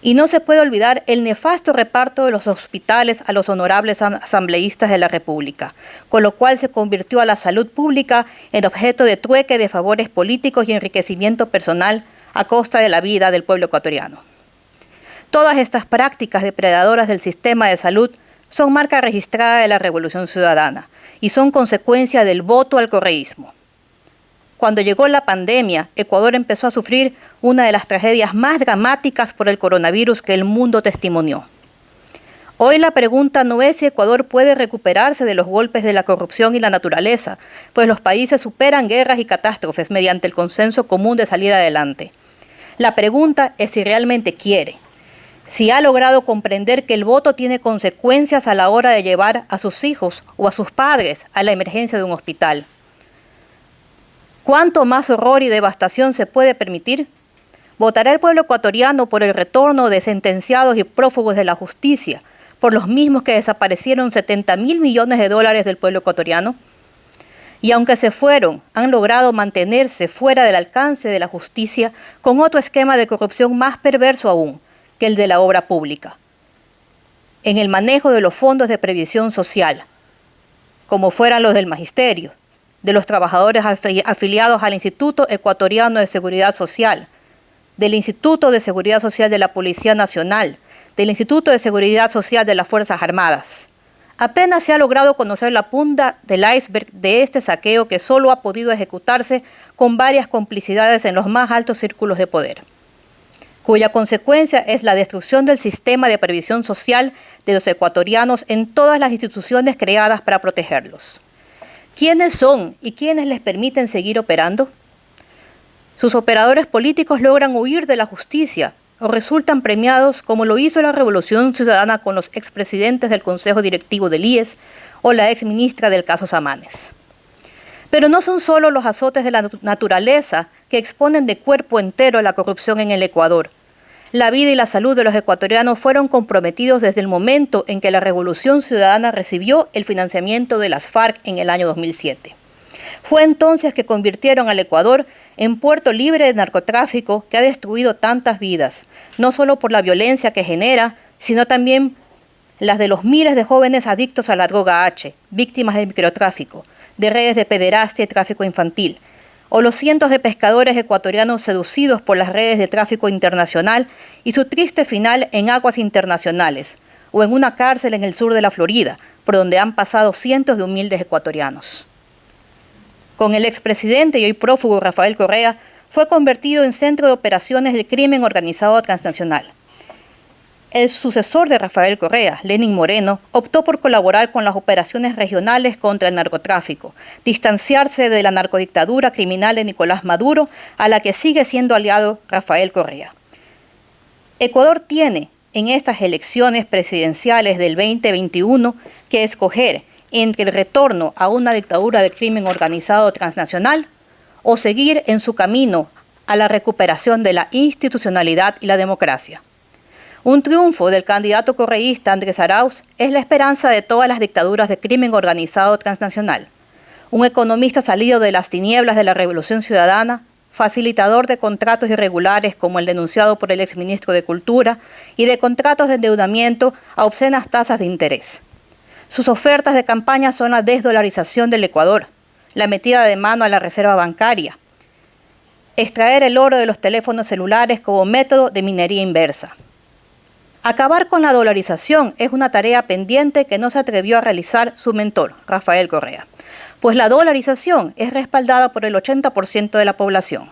Y no se puede olvidar el nefasto reparto de los hospitales a los honorables asambleístas de la República, con lo cual se convirtió a la salud pública en objeto de trueque de favores políticos y enriquecimiento personal a costa de la vida del pueblo ecuatoriano. Todas estas prácticas depredadoras del sistema de salud son marca registrada de la Revolución Ciudadana y son consecuencia del voto al correísmo. Cuando llegó la pandemia, Ecuador empezó a sufrir una de las tragedias más dramáticas por el coronavirus que el mundo testimonió. Hoy la pregunta no es si Ecuador puede recuperarse de los golpes de la corrupción y la naturaleza, pues los países superan guerras y catástrofes mediante el consenso común de salir adelante. La pregunta es si realmente quiere, si ha logrado comprender que el voto tiene consecuencias a la hora de llevar a sus hijos o a sus padres a la emergencia de un hospital. ¿Cuánto más horror y devastación se puede permitir? ¿Votará el pueblo ecuatoriano por el retorno de sentenciados y prófugos de la justicia, por los mismos que desaparecieron 70.000 millones de dólares del pueblo ecuatoriano? Y aunque se fueron, han logrado mantenerse fuera del alcance de la justicia con otro esquema de corrupción más perverso aún que el de la obra pública, en el manejo de los fondos de previsión social, como fueran los del magisterio, de los trabajadores afiliados al Instituto Ecuatoriano de Seguridad Social, del Instituto de Seguridad Social de la Policía Nacional, del Instituto de Seguridad Social de las Fuerzas Armadas. Apenas se ha logrado conocer la punta del iceberg de este saqueo que solo ha podido ejecutarse con varias complicidades en los más altos círculos de poder, cuya consecuencia es la destrucción del sistema de previsión social de los ecuatorianos en todas las instituciones creadas para protegerlos. ¿Quiénes son y quiénes les permiten seguir operando? Sus operadores políticos logran huir de la justicia o resultan premiados como lo hizo la Revolución Ciudadana con los expresidentes del Consejo Directivo del IES o la exministra del caso Samanes. Pero no son solo los azotes de la naturaleza que exponen de cuerpo entero a la corrupción en el Ecuador. La vida y la salud de los ecuatorianos fueron comprometidos desde el momento en que la Revolución Ciudadana recibió el financiamiento de las FARC en el año 2007. Fue entonces que convirtieron al Ecuador en puerto libre de narcotráfico que ha destruido tantas vidas, no solo por la violencia que genera, sino también las de los miles de jóvenes adictos a la droga H, víctimas del microtráfico, de redes de pederastia y tráfico infantil, o los cientos de pescadores ecuatorianos seducidos por las redes de tráfico internacional y su triste final en aguas internacionales, o en una cárcel en el sur de la Florida, por donde han pasado cientos de humildes ecuatorianos. Con el expresidente y hoy prófugo Rafael Correa, fue convertido en centro de operaciones del crimen organizado transnacional. El sucesor de Rafael Correa, Lenín Moreno, optó por colaborar con las operaciones regionales contra el narcotráfico, distanciarse de la narcodictadura criminal de Nicolás Maduro, a la que sigue siendo aliado Rafael Correa. Ecuador tiene en estas elecciones presidenciales del 2021 que escoger entre el retorno a una dictadura del crimen organizado transnacional o seguir en su camino a la recuperación de la institucionalidad y la democracia. Un triunfo del candidato correísta Andrés Arauz es la esperanza de todas las dictaduras de crimen organizado transnacional. Un economista salido de las tinieblas de la Revolución Ciudadana facilitador de contratos irregulares como el denunciado por el exministro de Cultura y de contratos de endeudamiento a obscenas tasas de interés. Sus ofertas de campaña son la desdolarización del Ecuador, la metida de mano a la reserva bancaria, extraer el oro de los teléfonos celulares como método de minería inversa. Acabar con la dolarización es una tarea pendiente que no se atrevió a realizar su mentor, Rafael Correa, pues la dolarización es respaldada por el 80% de la población.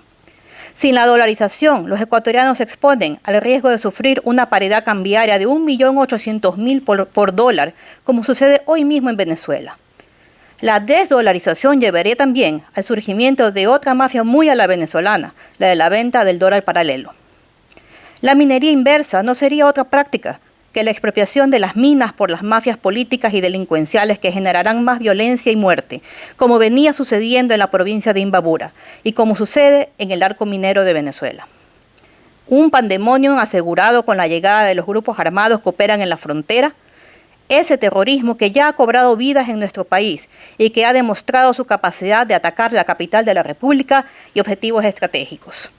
Sin la dolarización, los ecuatorianos se exponen al riesgo de sufrir una paridad cambiaria de 1.800.000 por dólar, como sucede hoy mismo en Venezuela. La desdolarización llevaría también al surgimiento de otra mafia muy a la venezolana, la de la venta del dólar paralelo. La minería inversa no sería otra práctica que la expropiación de las minas por las mafias políticas y delincuenciales que generarán más violencia y muerte, como venía sucediendo en la provincia de Imbabura y como sucede en el arco minero de Venezuela. Un pandemonio asegurado con la llegada de los grupos armados que operan en la frontera, ese terrorismo que ya ha cobrado vidas en nuestro país y que ha demostrado su capacidad de atacar la capital de la República y objetivos estratégicos.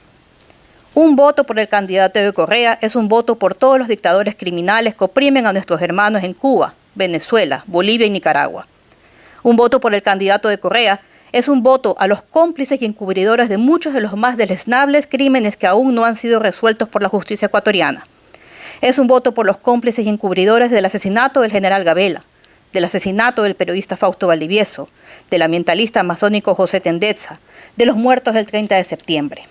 Un voto por el candidato de Correa es un voto por todos los dictadores criminales que oprimen a nuestros hermanos en Cuba, Venezuela, Bolivia y Nicaragua. Un voto por el candidato de Correa es un voto a los cómplices y encubridores de muchos de los más deleznables crímenes que aún no han sido resueltos por la justicia ecuatoriana. Es un voto por los cómplices y encubridores del asesinato del general Gabela, del asesinato del periodista Fausto Valdivieso, del ambientalista amazónico José Tendetza, de los muertos del 30 de septiembre.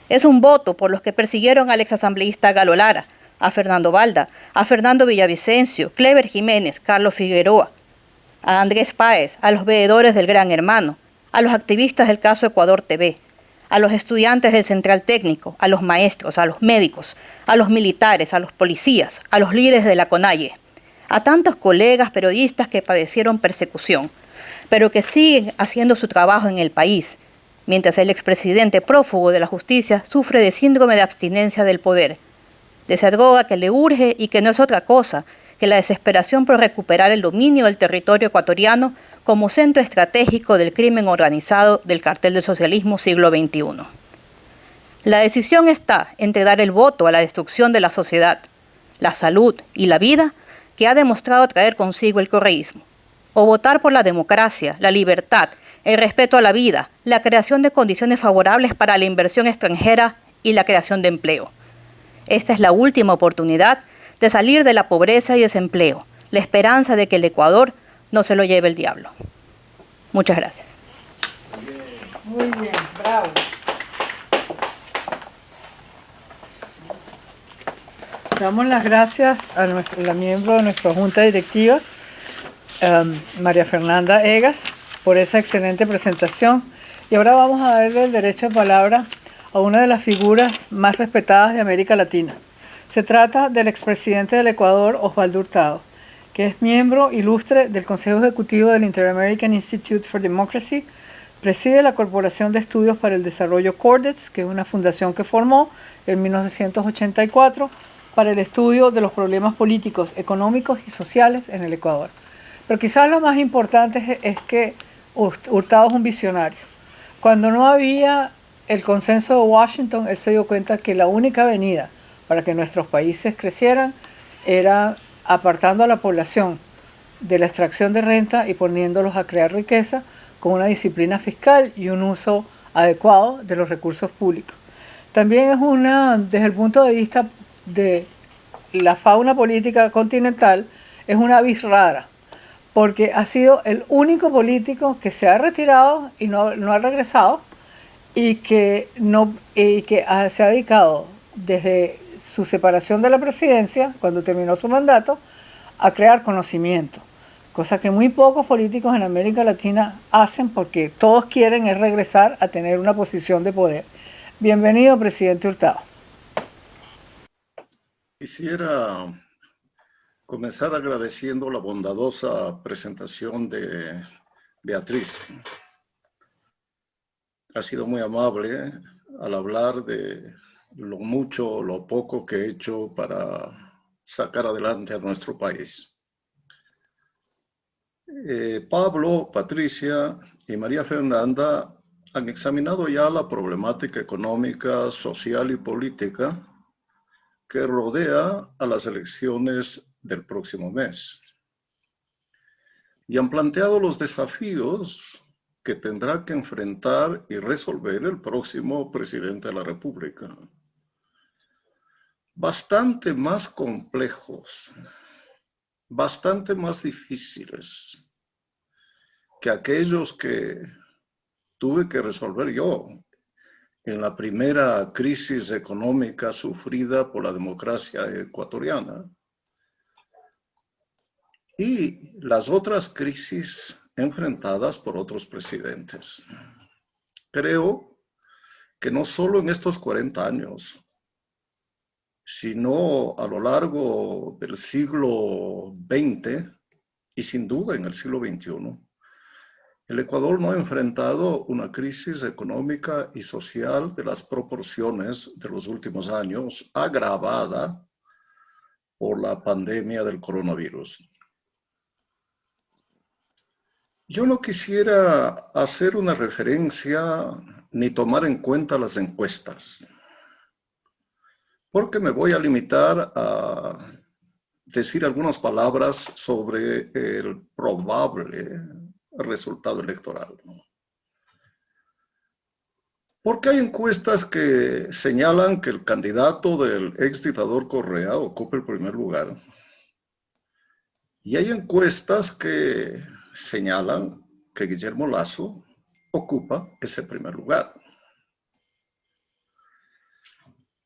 Es un voto por los que persiguieron al exasambleísta Galo Lara, a Fernando Balda, a Fernando Villavicencio, Clever Jiménez, Carlos Figueroa, a Andrés Páez, a los veedores del Gran Hermano, a los activistas del caso Ecuador TV, a los estudiantes del Central Técnico, a los maestros, a los médicos, a los militares, a los policías, a los líderes de la CONAIE, a tantos colegas periodistas que padecieron persecución, pero que siguen haciendo su trabajo en el país, mientras el expresidente prófugo de la justicia sufre de síndrome de abstinencia del poder, de esa droga que le urge y que no es otra cosa que la desesperación por recuperar el dominio del territorio ecuatoriano como centro estratégico del crimen organizado del cartel del socialismo siglo XXI. La decisión está entre dar el voto a la destrucción de la sociedad, la salud y la vida que ha demostrado traer consigo el correísmo, o votar por la democracia, la libertad, el respeto a la vida, la creación de condiciones favorables para la inversión extranjera y la creación de empleo. Esta es la última oportunidad de salir de la pobreza y desempleo, la esperanza de que el Ecuador no se lo lleve el diablo. Muchas gracias. Muy bien, bravo. Damos las gracias a la miembro de nuestra junta directiva, María Fernanda Egas, por esa excelente presentación. Y ahora vamos a darle el derecho de palabra a una de las figuras más respetadas de América Latina. Se trata del expresidente del Ecuador, Osvaldo Hurtado, que es miembro ilustre del Consejo Ejecutivo del Inter-American Institute for Democracy, preside la Corporación de Estudios para el Desarrollo CORDEX, que es una fundación que formó en 1984 para el estudio de los problemas políticos, económicos y sociales en el Ecuador. Pero quizás lo más importante es que Hurtado es un visionario. Cuando no había el consenso de Washington, él se dio cuenta que la única avenida para que nuestros países crecieran era apartando a la población de la extracción de renta y poniéndolos a crear riqueza con una disciplina fiscal y un uso adecuado de los recursos públicos. También es desde el punto de vista de la fauna política continental, es una vis rara, porque ha sido el único político que se ha retirado y no ha regresado y que se ha dedicado desde su separación de la presidencia, cuando terminó su mandato, a crear conocimiento, cosa que muy pocos políticos en América Latina hacen porque todos quieren es regresar a tener una posición de poder. Bienvenido, presidente Hurtado. Quisiera comenzar agradeciendo la bondadosa presentación de Beatriz. Ha sido muy amable al hablar de lo mucho o lo poco que he hecho para sacar adelante a nuestro país. Pablo, Patricia y María Fernanda han examinado ya la problemática económica, social y política que rodea a las elecciones del próximo mes. Y han planteado los desafíos que tendrá que enfrentar y resolver el próximo presidente de la República. Bastante más complejos, bastante más difíciles que aquellos que tuve que resolver yo en la primera crisis económica sufrida por la democracia ecuatoriana y las otras crisis enfrentadas por otros presidentes. Creo que no solo en estos 40 años, sino a lo largo del siglo XX y sin duda en el siglo XXI, el Ecuador no ha enfrentado una crisis económica y social de las proporciones de los últimos años, agravada por la pandemia del coronavirus. Yo no quisiera hacer una referencia ni tomar en cuenta las encuestas, porque me voy a limitar a decir algunas palabras sobre el probable resultado electoral. Porque hay encuestas que señalan que el candidato del ex dictador Correa ocupa el primer lugar. Y hay encuestas que señalan que Guillermo Lasso ocupa ese primer lugar.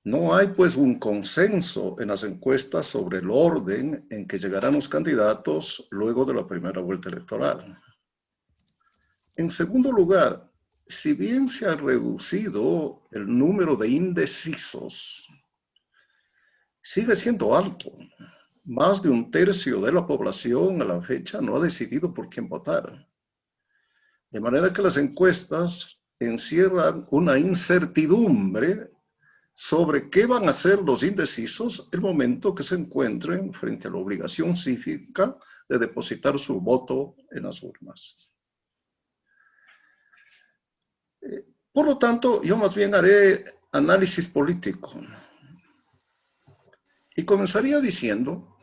No hay pues un consenso en las encuestas sobre el orden en que llegarán los candidatos luego de la primera vuelta electoral. En segundo lugar, si bien se ha reducido el número de indecisos, sigue siendo alto. Más de un tercio de la población a la fecha no ha decidido por quién votar. De manera que las encuestas encierran una incertidumbre sobre qué van a hacer los indecisos el momento que se encuentren frente a la obligación cívica de depositar su voto en las urnas. Por lo tanto, yo más bien haré análisis político y comenzaría diciendo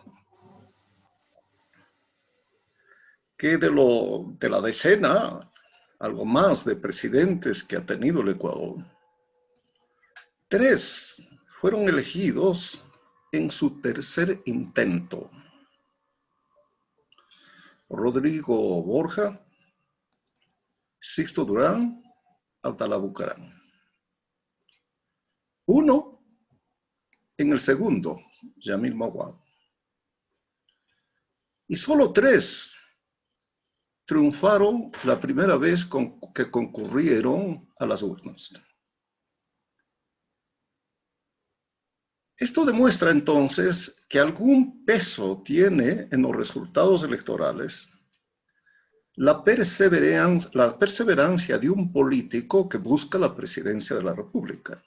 que de la decena, algo más de presidentes que ha tenido el Ecuador, 3 fueron elegidos en su tercer intento. Rodrigo Borja, Sixto Durán, Abdalá Bucaram. 1 en el segundo, Yamil Maguad. Y solo 3 triunfaron la primera vez que concurrieron a las urnas. Esto demuestra entonces que algún peso tiene en los resultados electorales la perseverancia de un político que busca la presidencia de la República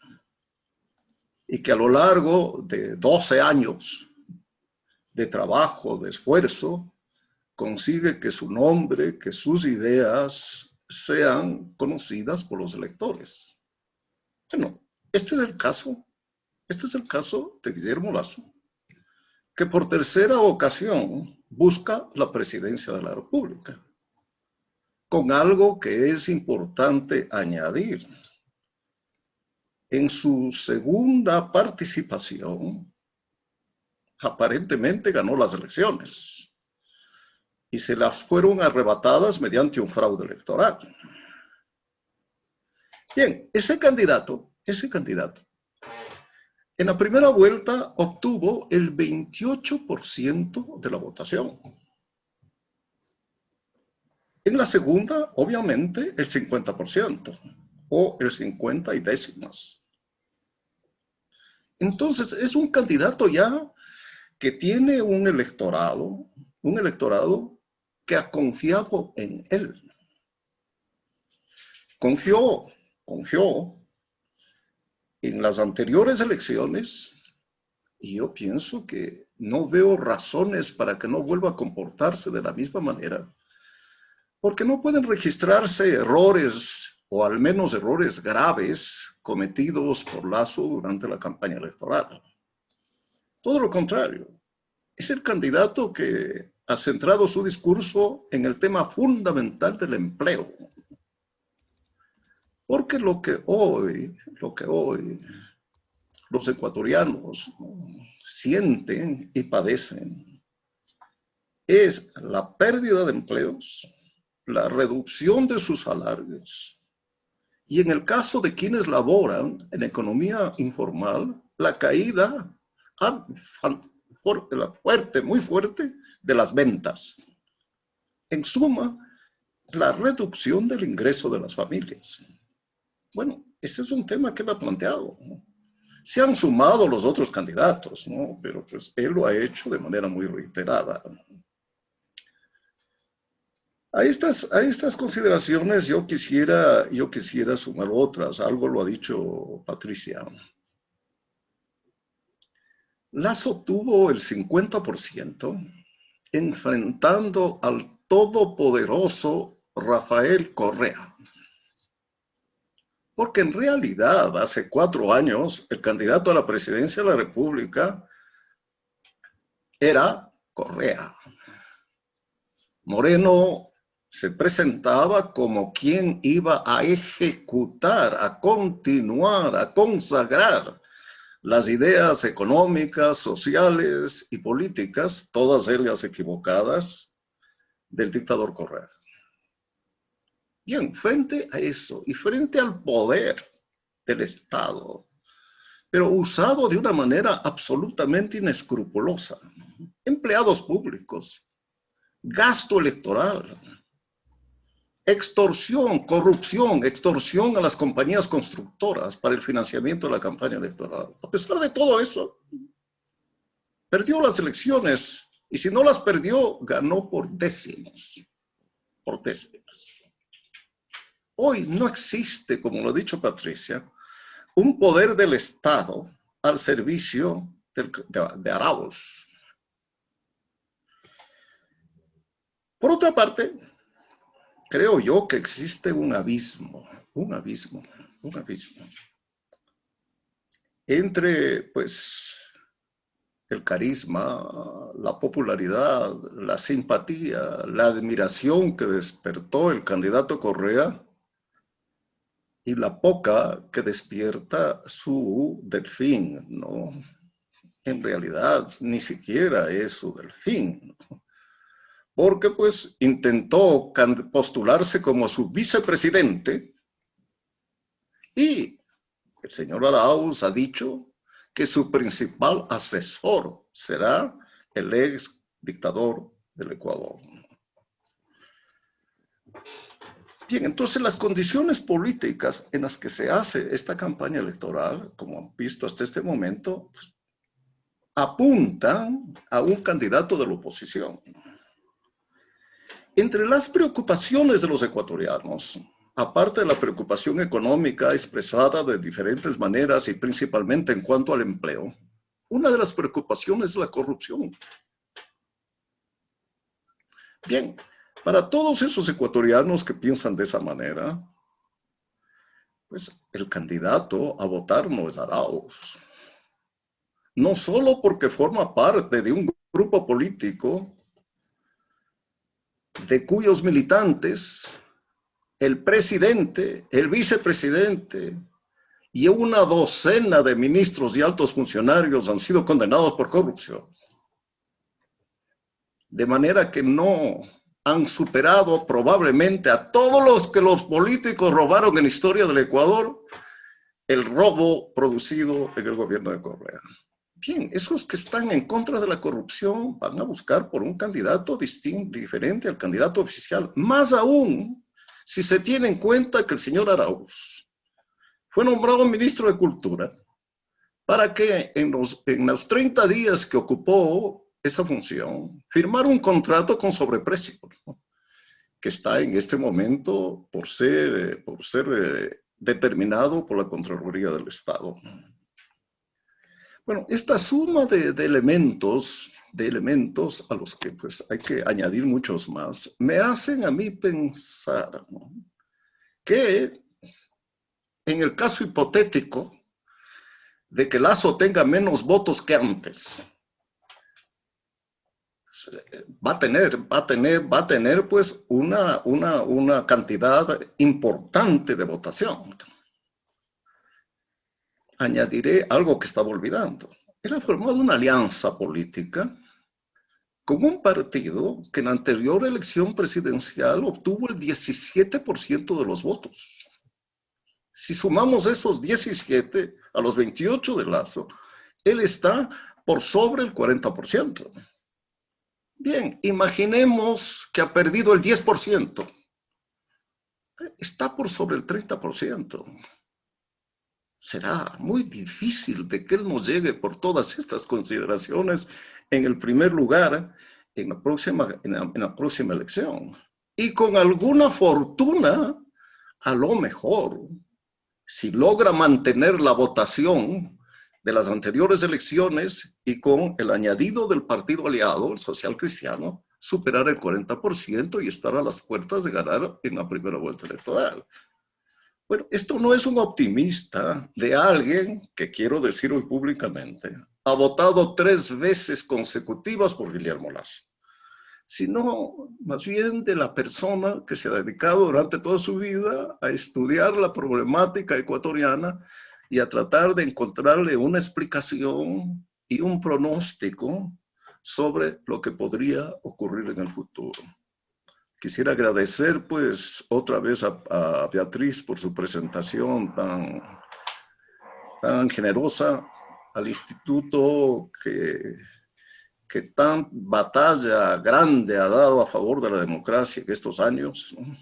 y que a lo largo de 12 años de trabajo, de esfuerzo, consigue que su nombre, que sus ideas sean conocidas por los electores. Bueno, este es el caso de Guillermo Lasso, que por tercera ocasión busca la presidencia de la República, con algo que es importante añadir. En su segunda participación, aparentemente ganó las elecciones y se las fueron arrebatadas mediante un fraude electoral. Bien, ese candidato, en la primera vuelta obtuvo el 28% de la votación. En la segunda, obviamente, el 50% o el 50 y décimas. Entonces, es un candidato ya que tiene un electorado que ha confiado en él. Confió en las anteriores elecciones y yo pienso que no veo razones para que no vuelva a comportarse de la misma manera, porque no pueden registrarse errores o al menos errores graves cometidos por Lasso durante la campaña electoral. Todo lo contrario, es el candidato que ha centrado su discurso en el tema fundamental del empleo. Porque lo que hoy los ecuatorianos sienten y padecen es la pérdida de empleos, la reducción de sus salarios y en el caso de quienes laboran en economía informal, la caída muy fuerte de las ventas. En suma, la reducción del ingreso de las familias. Bueno, ese es un tema que él ha planteado, ¿no? Se han sumado los otros candidatos, ¿no? Pero pues él lo ha hecho de manera muy reiterada. A estas consideraciones yo quisiera sumar otras. Algo lo ha dicho Patricia. Lasso obtuvo el 50% enfrentando al todopoderoso Rafael Correa. Porque en realidad, hace 4 años, el candidato a la presidencia de la República era Correa. Moreno se presentaba como quien iba a ejecutar, a continuar, a consagrar las ideas económicas, sociales y políticas, todas ellas equivocadas, del dictador Correa. Bien, frente a eso y frente al poder del Estado, pero usado de una manera absolutamente inescrupulosa, empleados públicos, gasto electoral, extorsión, corrupción, extorsión a las compañías constructoras para el financiamiento de la campaña electoral. A pesar de todo eso, perdió las elecciones y si no las perdió, ganó por décimas, por décimas. Hoy no existe, como lo ha dicho Patricia, un poder del Estado al servicio de Arauz. Por otra parte, creo yo que existe un abismo entre, pues, el carisma, la popularidad, la simpatía, la admiración que despertó el candidato Correa y la poca que despierta su delfín, ¿no? En realidad, ni siquiera es su delfín, ¿no? Porque pues intentó postularse como su vicepresidente y el señor Arauz ha dicho que su principal asesor será el ex dictador del Ecuador. Bien, entonces las condiciones políticas en las que se hace esta campaña electoral, como han visto hasta este momento, pues, apuntan a un candidato de la oposición. Entre las preocupaciones de los ecuatorianos, aparte de la preocupación económica expresada de diferentes maneras y principalmente en cuanto al empleo, una de las preocupaciones es la corrupción. Bien, para todos esos ecuatorianos que piensan de esa manera, pues el candidato a votar no es Arauz. No solo porque forma parte de un grupo político de cuyos militantes el presidente, el vicepresidente y una docena de ministros y altos funcionarios han sido condenados por corrupción. De manera que no han superado probablemente a todos los que los políticos robaron en la historia del Ecuador el robo producido en el gobierno de Correa. Bien, esos que están en contra de la corrupción van a buscar por un candidato distinto, diferente al candidato oficial. Más aún, si se tiene en cuenta que el señor Arauz fue nombrado ministro de Cultura para que en los 30 días que ocupó esa función, firmar un contrato con sobreprecio, ¿no? Que está en este momento por ser determinado por la Contraloría del Estado. Bueno, esta suma de elementos a los que pues hay que añadir muchos más, me hacen a mí pensar, ¿no?, que en el caso hipotético de que Lasso tenga menos votos que antes, va a tener pues una cantidad importante de votación. Añadiré algo que estaba olvidando. Él ha formado una alianza política con un partido que en la anterior elección presidencial obtuvo el 17% de los votos. Si sumamos esos 17 a los 28 de Lasso, él está por sobre el 40%. Bien, imaginemos que ha perdido el 10%. Está por sobre el 30%. Será muy difícil de que él nos llegue por todas estas consideraciones en el primer lugar en la próxima elección. Y con alguna fortuna, a lo mejor, si logra mantener la votación de las anteriores elecciones y con el añadido del partido aliado, el Social Cristiano, superar el 40% y estar a las puertas de ganar en la primera vuelta electoral. Bueno, esto no es un optimista de alguien que, quiero decir hoy públicamente, ha votado 3 veces consecutivas por Guillermo Lasso, sino más bien de la persona que se ha dedicado durante toda su vida a estudiar la problemática ecuatoriana y a tratar de encontrarle una explicación y un pronóstico sobre lo que podría ocurrir en el futuro. Quisiera agradecer pues otra vez a Beatriz por su presentación tan generosa, al instituto que tan batalla grande ha dado a favor de la democracia en estos años, ¿no?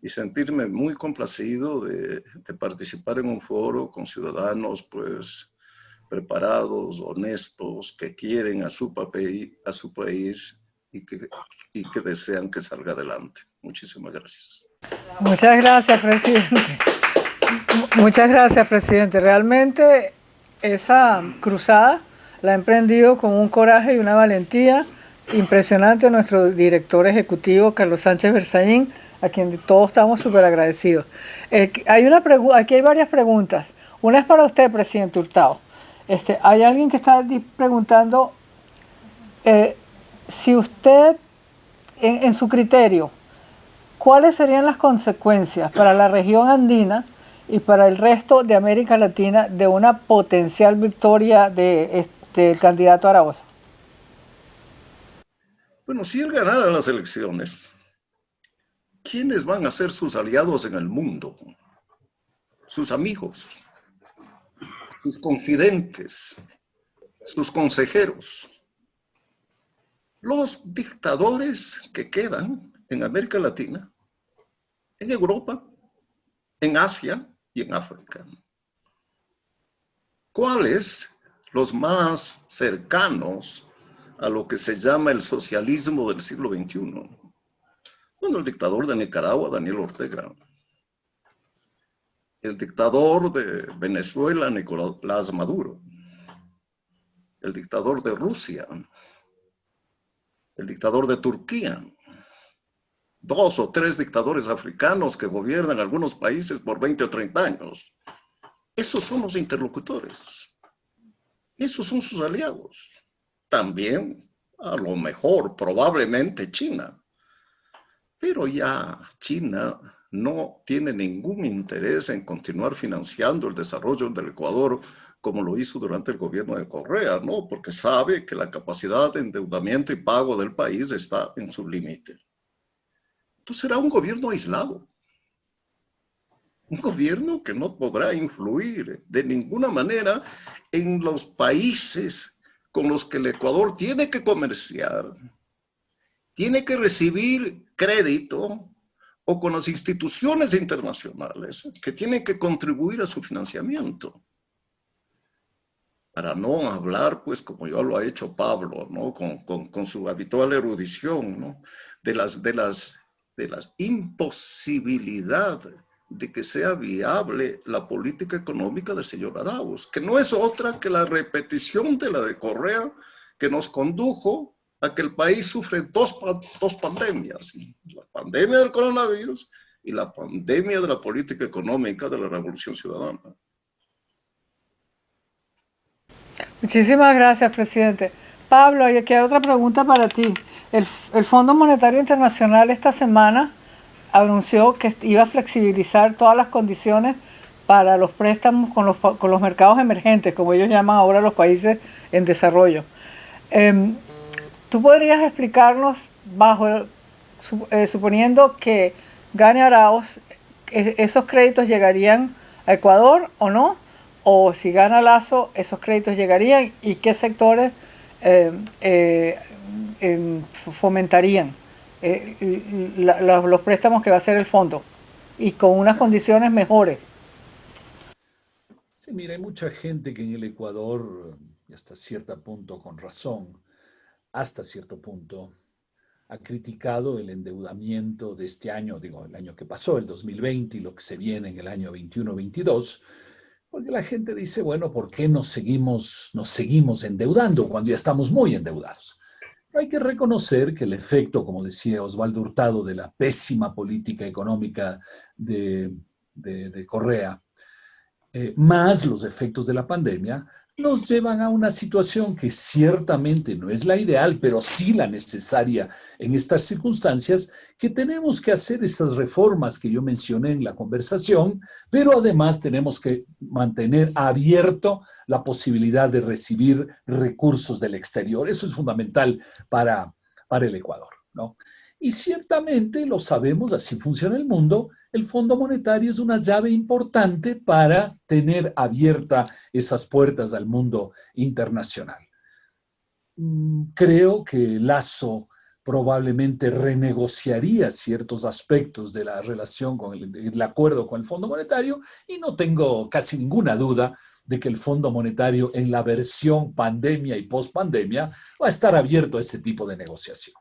Y sentirme muy complacido de participar en un foro con ciudadanos pues preparados, honestos, que quieren a su país y que desean que salga adelante. Muchísimas gracias. Muchas gracias, presidente. Muchas gracias, presidente. Realmente esa cruzada la ha emprendido con un coraje y una valentía impresionante nuestro director ejecutivo, Carlos Sánchez Berzaín, a quien todos estamos súper agradecidos. Aquí hay varias preguntas. Una es para usted, presidente Hurtado. Hay alguien que está preguntando si usted, en su criterio, ¿cuáles serían las consecuencias para la región andina y para el resto de América Latina de una potencial victoria del candidato Araoz? Bueno, si él ganara las elecciones, ¿quiénes van a ser sus aliados en el mundo? Sus amigos, sus confidentes, sus consejeros. Los dictadores que quedan en América Latina, en Europa, en Asia y en África. ¿Cuáles los más cercanos a lo que se llama el socialismo del siglo XXI? Bueno, el dictador de Nicaragua, Daniel Ortega. El dictador de Venezuela, Nicolás Maduro. El dictador de Rusia. El dictador de Turquía. 2 o 3 dictadores africanos que gobiernan algunos países por 20 o 30 años. Esos son los interlocutores. Esos son sus aliados. También, a lo mejor, probablemente China. Pero ya China no tiene ningún interés en continuar financiando el desarrollo del Ecuador como lo hizo durante el gobierno de Correa, ¿no? Porque sabe que la capacidad de endeudamiento y pago del país está en su límite. Entonces será un gobierno aislado. Un gobierno que no podrá influir de ninguna manera en los países con los que el Ecuador tiene que comerciar, tiene que recibir crédito, o con las instituciones internacionales que tienen que contribuir a su financiamiento. Para no hablar, pues, como ya lo ha hecho Pablo, ¿no? Con su habitual erudición, ¿no? de la imposibilidad de que sea viable la política económica del señor Arauz, que no es otra que la repetición de la de Correa, que nos condujo a que el país sufre dos pandemias, la pandemia del coronavirus y la pandemia de la política económica de la Revolución Ciudadana. Muchísimas gracias, presidente. Pablo, y aquí hay otra pregunta para ti. El Fondo Monetario Internacional esta semana anunció que iba a flexibilizar todas las condiciones para los préstamos con los mercados emergentes, como ellos llaman ahora los países en desarrollo. ¿Tú podrías explicarnos, suponiendo que gane Arauz, esos créditos llegarían a Ecuador o no? O si gana Lasso, esos créditos llegarían, y qué sectores fomentarían los préstamos que va a hacer el fondo, y con unas condiciones mejores. Sí, mira, hay mucha gente que en el Ecuador, y hasta cierto punto con razón, hasta cierto punto, ha criticado el endeudamiento de este año, digo, el año que pasó, el 2020, y lo que se viene en el año 21-22, porque la gente dice, bueno, ¿por qué nos seguimos endeudando cuando ya estamos muy endeudados? Pero hay que reconocer que el efecto, como decía Osvaldo Hurtado, de la pésima política económica de Correa, más los efectos de la pandemia, nos llevan a una situación que ciertamente no es la ideal, pero sí la necesaria en estas circunstancias, que tenemos que hacer esas reformas que yo mencioné en la conversación, pero además tenemos que mantener abierto la posibilidad de recibir recursos del exterior. Eso es fundamental para el Ecuador, ¿no? Y ciertamente lo sabemos, así funciona el mundo. El Fondo Monetario es una llave importante para tener abiertas esas puertas al mundo internacional. Creo que Lasso probablemente renegociaría ciertos aspectos de la relación con el acuerdo con el Fondo Monetario, y no tengo casi ninguna duda de que el Fondo Monetario en la versión pandemia y post-pandemia va a estar abierto a este tipo de negociación.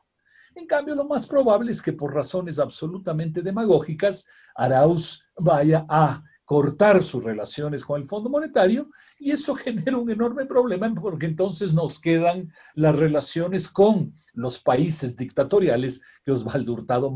En cambio, lo más probable es que por razones absolutamente demagógicas, Arauz vaya a cortar sus relaciones con el Fondo Monetario, y eso genera un enorme problema, porque entonces nos quedan las relaciones con los países dictatoriales que Osvaldo Hurtado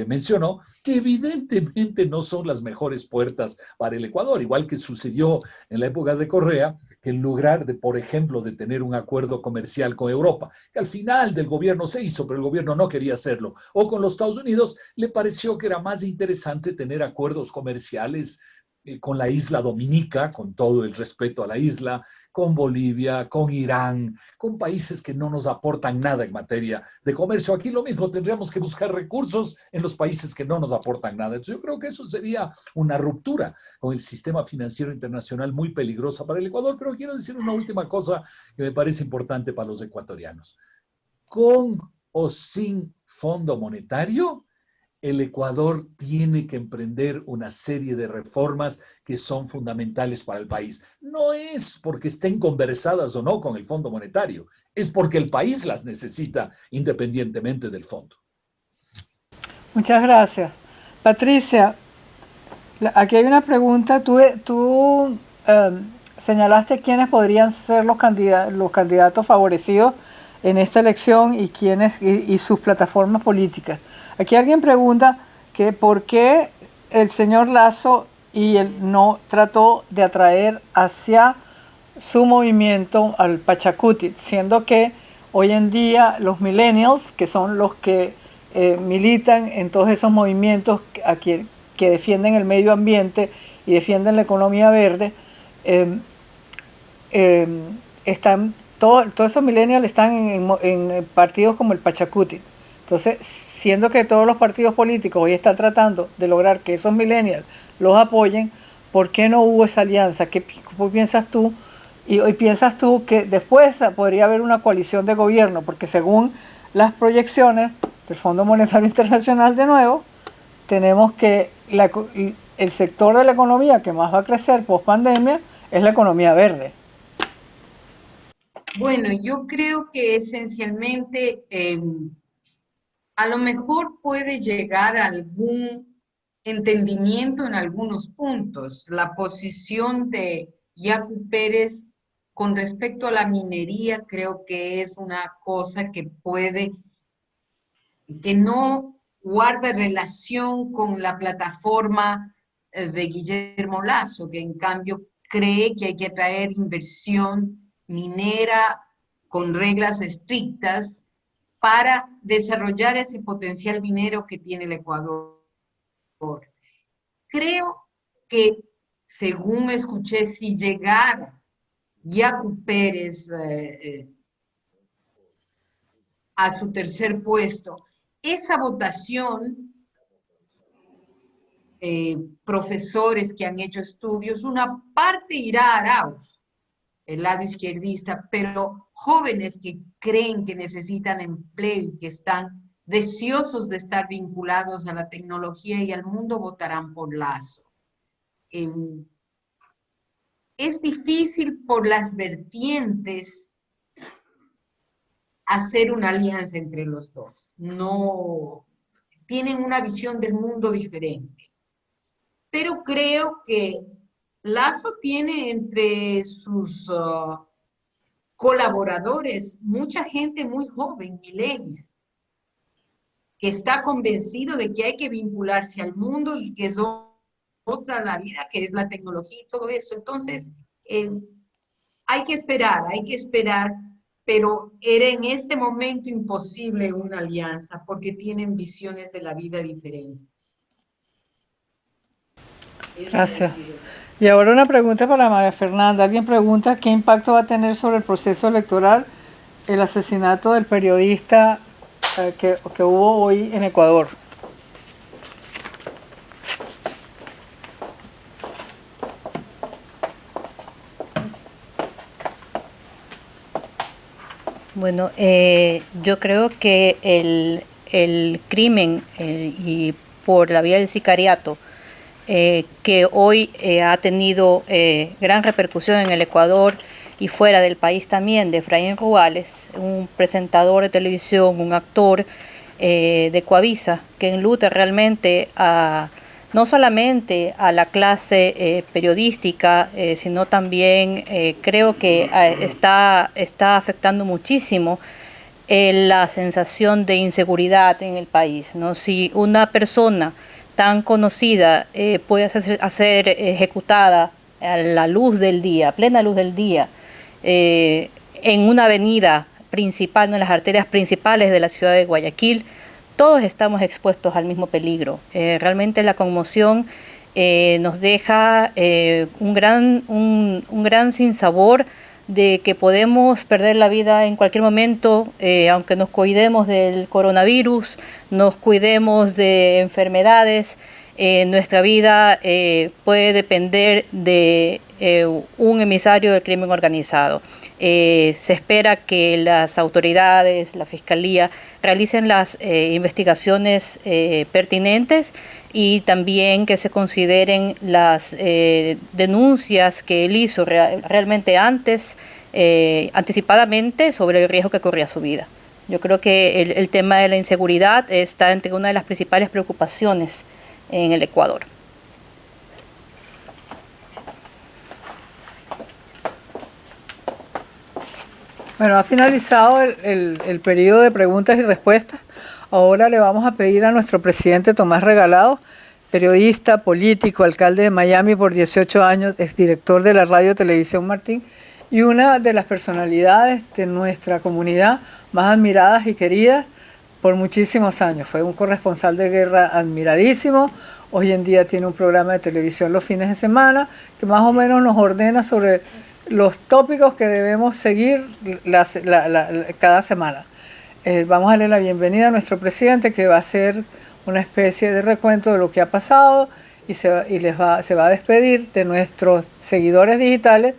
mencionó, que evidentemente no son las mejores puertas para el Ecuador, igual que sucedió en la época de Correa, que en lugar de, por ejemplo, de tener un acuerdo comercial con Europa, que al final del gobierno se hizo, pero el gobierno no quería hacerlo, o con los Estados Unidos, le pareció que era más interesante tener acuerdos comerciales con la isla Dominica, con todo el respeto a la isla, con Bolivia, con Irán, con países que no nos aportan nada en materia de comercio. Aquí lo mismo, tendríamos que buscar recursos en los países que no nos aportan nada. Entonces yo creo que eso sería una ruptura con el sistema financiero internacional muy peligrosa para el Ecuador. Pero quiero decir una última cosa que me parece importante para los ecuatorianos. Con o sin Fondo Monetario, el Ecuador tiene que emprender una serie de reformas que son fundamentales para el país. No es porque estén conversadas o no con el Fondo Monetario, es porque el país las necesita independientemente del fondo. Muchas gracias. Patricia, aquí hay una pregunta. Tú señalaste quiénes podrían ser los candidatos favorecidos en esta elección y sus plataformas políticas. Aquí alguien pregunta que por qué el señor Lasso y él no trató de atraer hacia su movimiento al Pachacuti, siendo que hoy en día los millennials, que son los que militan en todos esos movimientos que defienden el medio ambiente y defienden la economía verde, todos esos millennials están en partidos como el Pachacuti. Entonces, siendo que todos los partidos políticos hoy están tratando de lograr que esos millennials los apoyen, ¿por qué no hubo esa alianza? ¿Qué piensas tú? Y hoy piensas tú que después podría haber una coalición de gobierno, porque según las proyecciones del Fondo Monetario Internacional, de nuevo, tenemos que el sector de la economía que más va a crecer post pandemia es la economía verde. Bueno, yo creo que esencialmente a lo mejor puede llegar a algún entendimiento en algunos puntos. La posición de Yacu Pérez con respecto a la minería creo que es una cosa que no guarda relación con la plataforma de Guillermo Lasso, que en cambio cree que hay que atraer inversión minera con reglas estrictas para desarrollar ese potencial minero que tiene el Ecuador. Creo que, según escuché, si llegara Yacu Pérez a su tercer puesto, esa votación, profesores que han hecho estudios, una parte irá a Arauz, el lado izquierdista, pero jóvenes que creen que necesitan empleo y que están deseosos de estar vinculados a la tecnología y al mundo votarán por Lasso. Es difícil por las vertientes hacer una alianza entre los dos. No tienen una visión del mundo diferente. Pero creo que Lasso tiene entre sus colaboradores mucha gente muy joven, millennial, que está convencido de que hay que vincularse al mundo y que es otra la vida, que es la tecnología y todo eso. Entonces, hay que esperar, pero era en este momento imposible una alianza porque tienen visiones de la vida diferentes. Gracias. Y ahora una pregunta para María Fernanda. Alguien pregunta qué impacto va a tener sobre el proceso electoral el asesinato del periodista que hubo hoy en Ecuador. Bueno, yo creo que el crimen y por la vía del sicariato que hoy ha tenido gran repercusión en el Ecuador y fuera del país también, de Efraín Ruales, un presentador de televisión, un actor de Coavisa, que enluta realmente no solamente a la clase periodística, sino también creo que está afectando muchísimo la sensación de inseguridad en el país, ¿no? Si una persona tan conocida puede ser ejecutada a la luz del día, a plena luz del día, en una avenida principal, no en las arterias principales de la ciudad de Guayaquil, todos estamos expuestos al mismo peligro. Realmente la conmoción nos deja un gran sinsabor de que podemos perder la vida en cualquier momento, aunque nos cuidemos del coronavirus, nos cuidemos de enfermedades, nuestra vida puede depender de un emisario del crimen organizado. Se espera que las autoridades, la Fiscalía, realicen las investigaciones pertinentes y también que se consideren las denuncias que él hizo realmente anticipadamente sobre el riesgo que corría su vida. Yo creo que el tema de la inseguridad está entre una de las principales preocupaciones en el Ecuador. Bueno, ha finalizado el periodo de preguntas y respuestas. Ahora le vamos a pedir a nuestro presidente Tomás Regalado, periodista, político, alcalde de Miami por 18 años, exdirector de la Radio Televisión Martín y una de las personalidades de nuestra comunidad más admiradas y queridas por muchísimos años. Fue un corresponsal de guerra admiradísimo. Hoy en día tiene un programa de televisión los fines de semana que más o menos nos ordena sobre los tópicos que debemos seguir cada semana. Vamos a darle la bienvenida a nuestro presidente, que va a hacer una especie de recuento de lo que ha pasado y se va a despedir de nuestros seguidores digitales,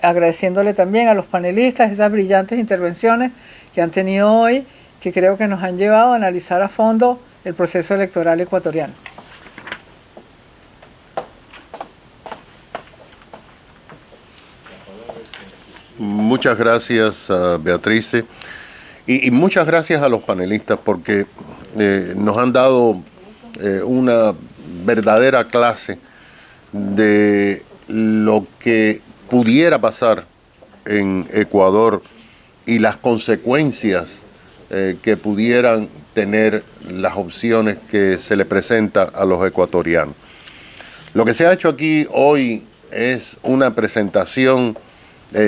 agradeciéndole también a los panelistas esas brillantes intervenciones que han tenido hoy, que creo que nos han llevado a analizar a fondo el proceso electoral ecuatoriano. Muchas gracias, Beatrice, y muchas gracias a los panelistas porque nos han dado una verdadera clase de lo que pudiera pasar en Ecuador y las consecuencias que pudieran tener las opciones que se le presenta a los ecuatorianos. Lo que se ha hecho aquí hoy es una presentación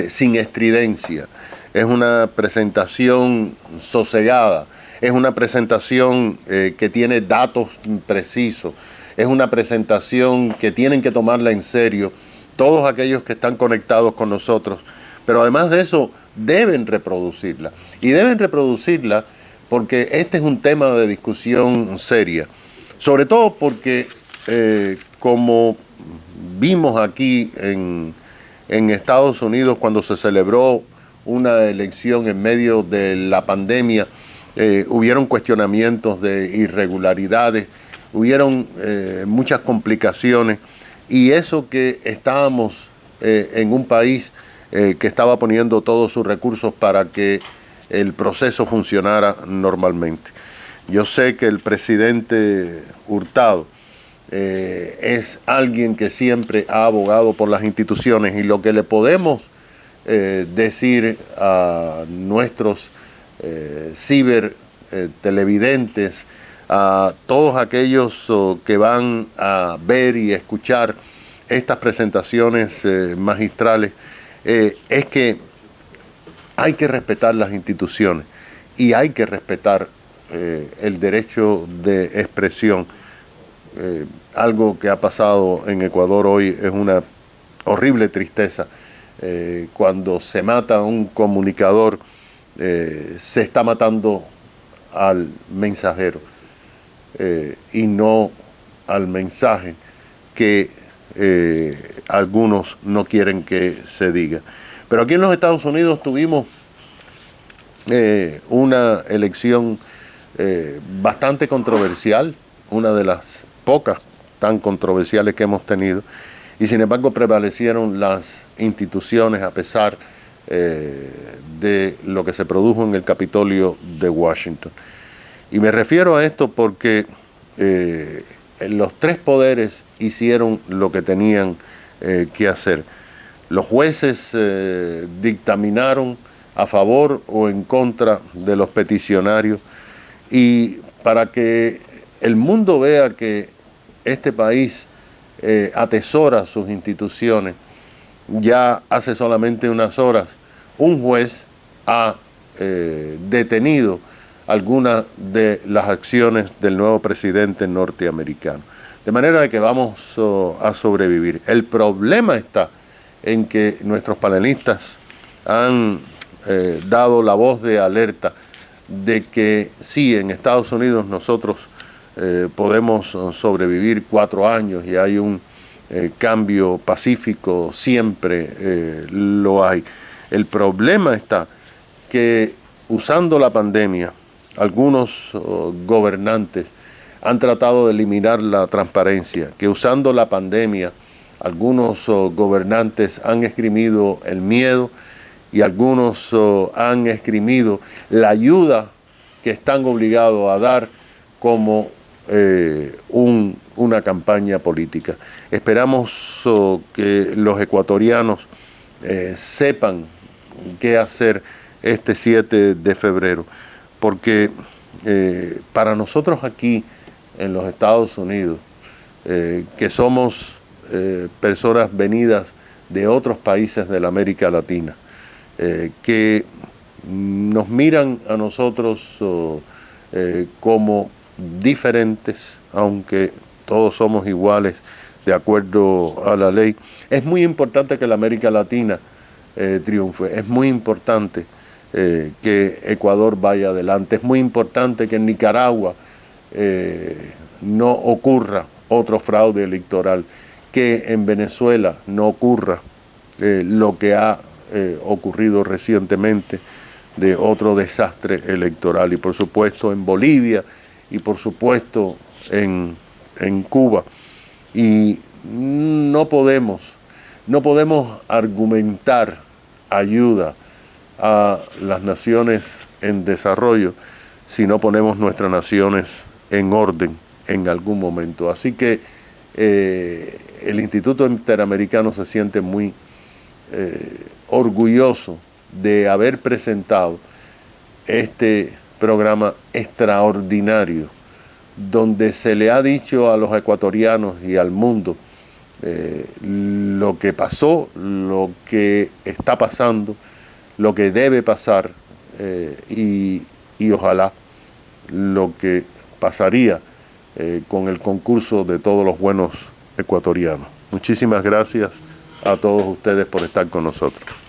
sin estridencia, es una presentación sosegada, es una presentación que tiene datos precisos, es una presentación que tienen que tomarla en serio todos aquellos que están conectados con nosotros, pero además de eso deben reproducirla, y deben reproducirla porque este es un tema de discusión seria, sobre todo porque como vimos aquí en Estados Unidos cuando se celebró una elección en medio de la pandemia, hubieron cuestionamientos de irregularidades, hubieron muchas complicaciones, y eso que estábamos en un país que estaba poniendo todos sus recursos para que el proceso funcionara normalmente. Yo sé que el presidente Hurtado es alguien que siempre ha abogado por las instituciones, y lo que le podemos decir a nuestros ciber televidentes, a todos aquellos que van a ver y escuchar estas presentaciones magistrales, es que hay que respetar las instituciones y hay que respetar el derecho de expresión. Algo que ha pasado en Ecuador hoy es una horrible tristeza. Cuando se mata a un comunicador, se está matando al mensajero y no al mensaje que algunos no quieren que se diga. Pero aquí en los Estados Unidos tuvimos una elección bastante controversial, una de las pocas tan controversiales que hemos tenido, y sin embargo prevalecieron las instituciones a pesar de lo que se produjo en el Capitolio de Washington. Y me refiero a esto porque los tres poderes hicieron lo que tenían que hacer. Los jueces dictaminaron a favor o en contra de los peticionarios, y para que el mundo vea que este país atesora sus instituciones, ya hace solamente unas horas un juez ha detenido algunas de las acciones del nuevo presidente norteamericano. De manera de que vamos a sobrevivir. El problema está en que nuestros panelistas han dado la voz de alerta de que sí, en Estados Unidos nosotros podemos sobrevivir 4 años y hay un cambio pacífico, siempre lo hay. El problema está que usando la pandemia, algunos gobernantes han tratado de eliminar la transparencia, que usando la pandemia, algunos gobernantes han esgrimido el miedo y algunos han esgrimido la ayuda que están obligados a dar como una campaña política. Esperamos que los ecuatorianos sepan qué hacer este 7 de febrero, porque para nosotros aquí en los Estados Unidos, que somos personas venidas de otros países de la América Latina, que nos miran a nosotros como diferentes, aunque todos somos iguales de acuerdo a la ley. Es muy importante que la América Latina triunfe, es muy importante que Ecuador vaya adelante, es muy importante que en Nicaragua no ocurra otro fraude electoral, que en Venezuela no ocurra lo que ha ocurrido recientemente de otro desastre electoral, y por supuesto en Bolivia y por supuesto en Cuba. Y no podemos argumentar ayuda a las naciones en desarrollo si no ponemos nuestras naciones en orden en algún momento. Así que el Instituto Interamericano se siente muy orgulloso de haber presentado este programa extraordinario, donde se le ha dicho a los ecuatorianos y al mundo lo que pasó, lo que está pasando, lo que debe pasar y ojalá lo que pasaría con el concurso de todos los buenos ecuatorianos. Muchísimas gracias a todos ustedes por estar con nosotros.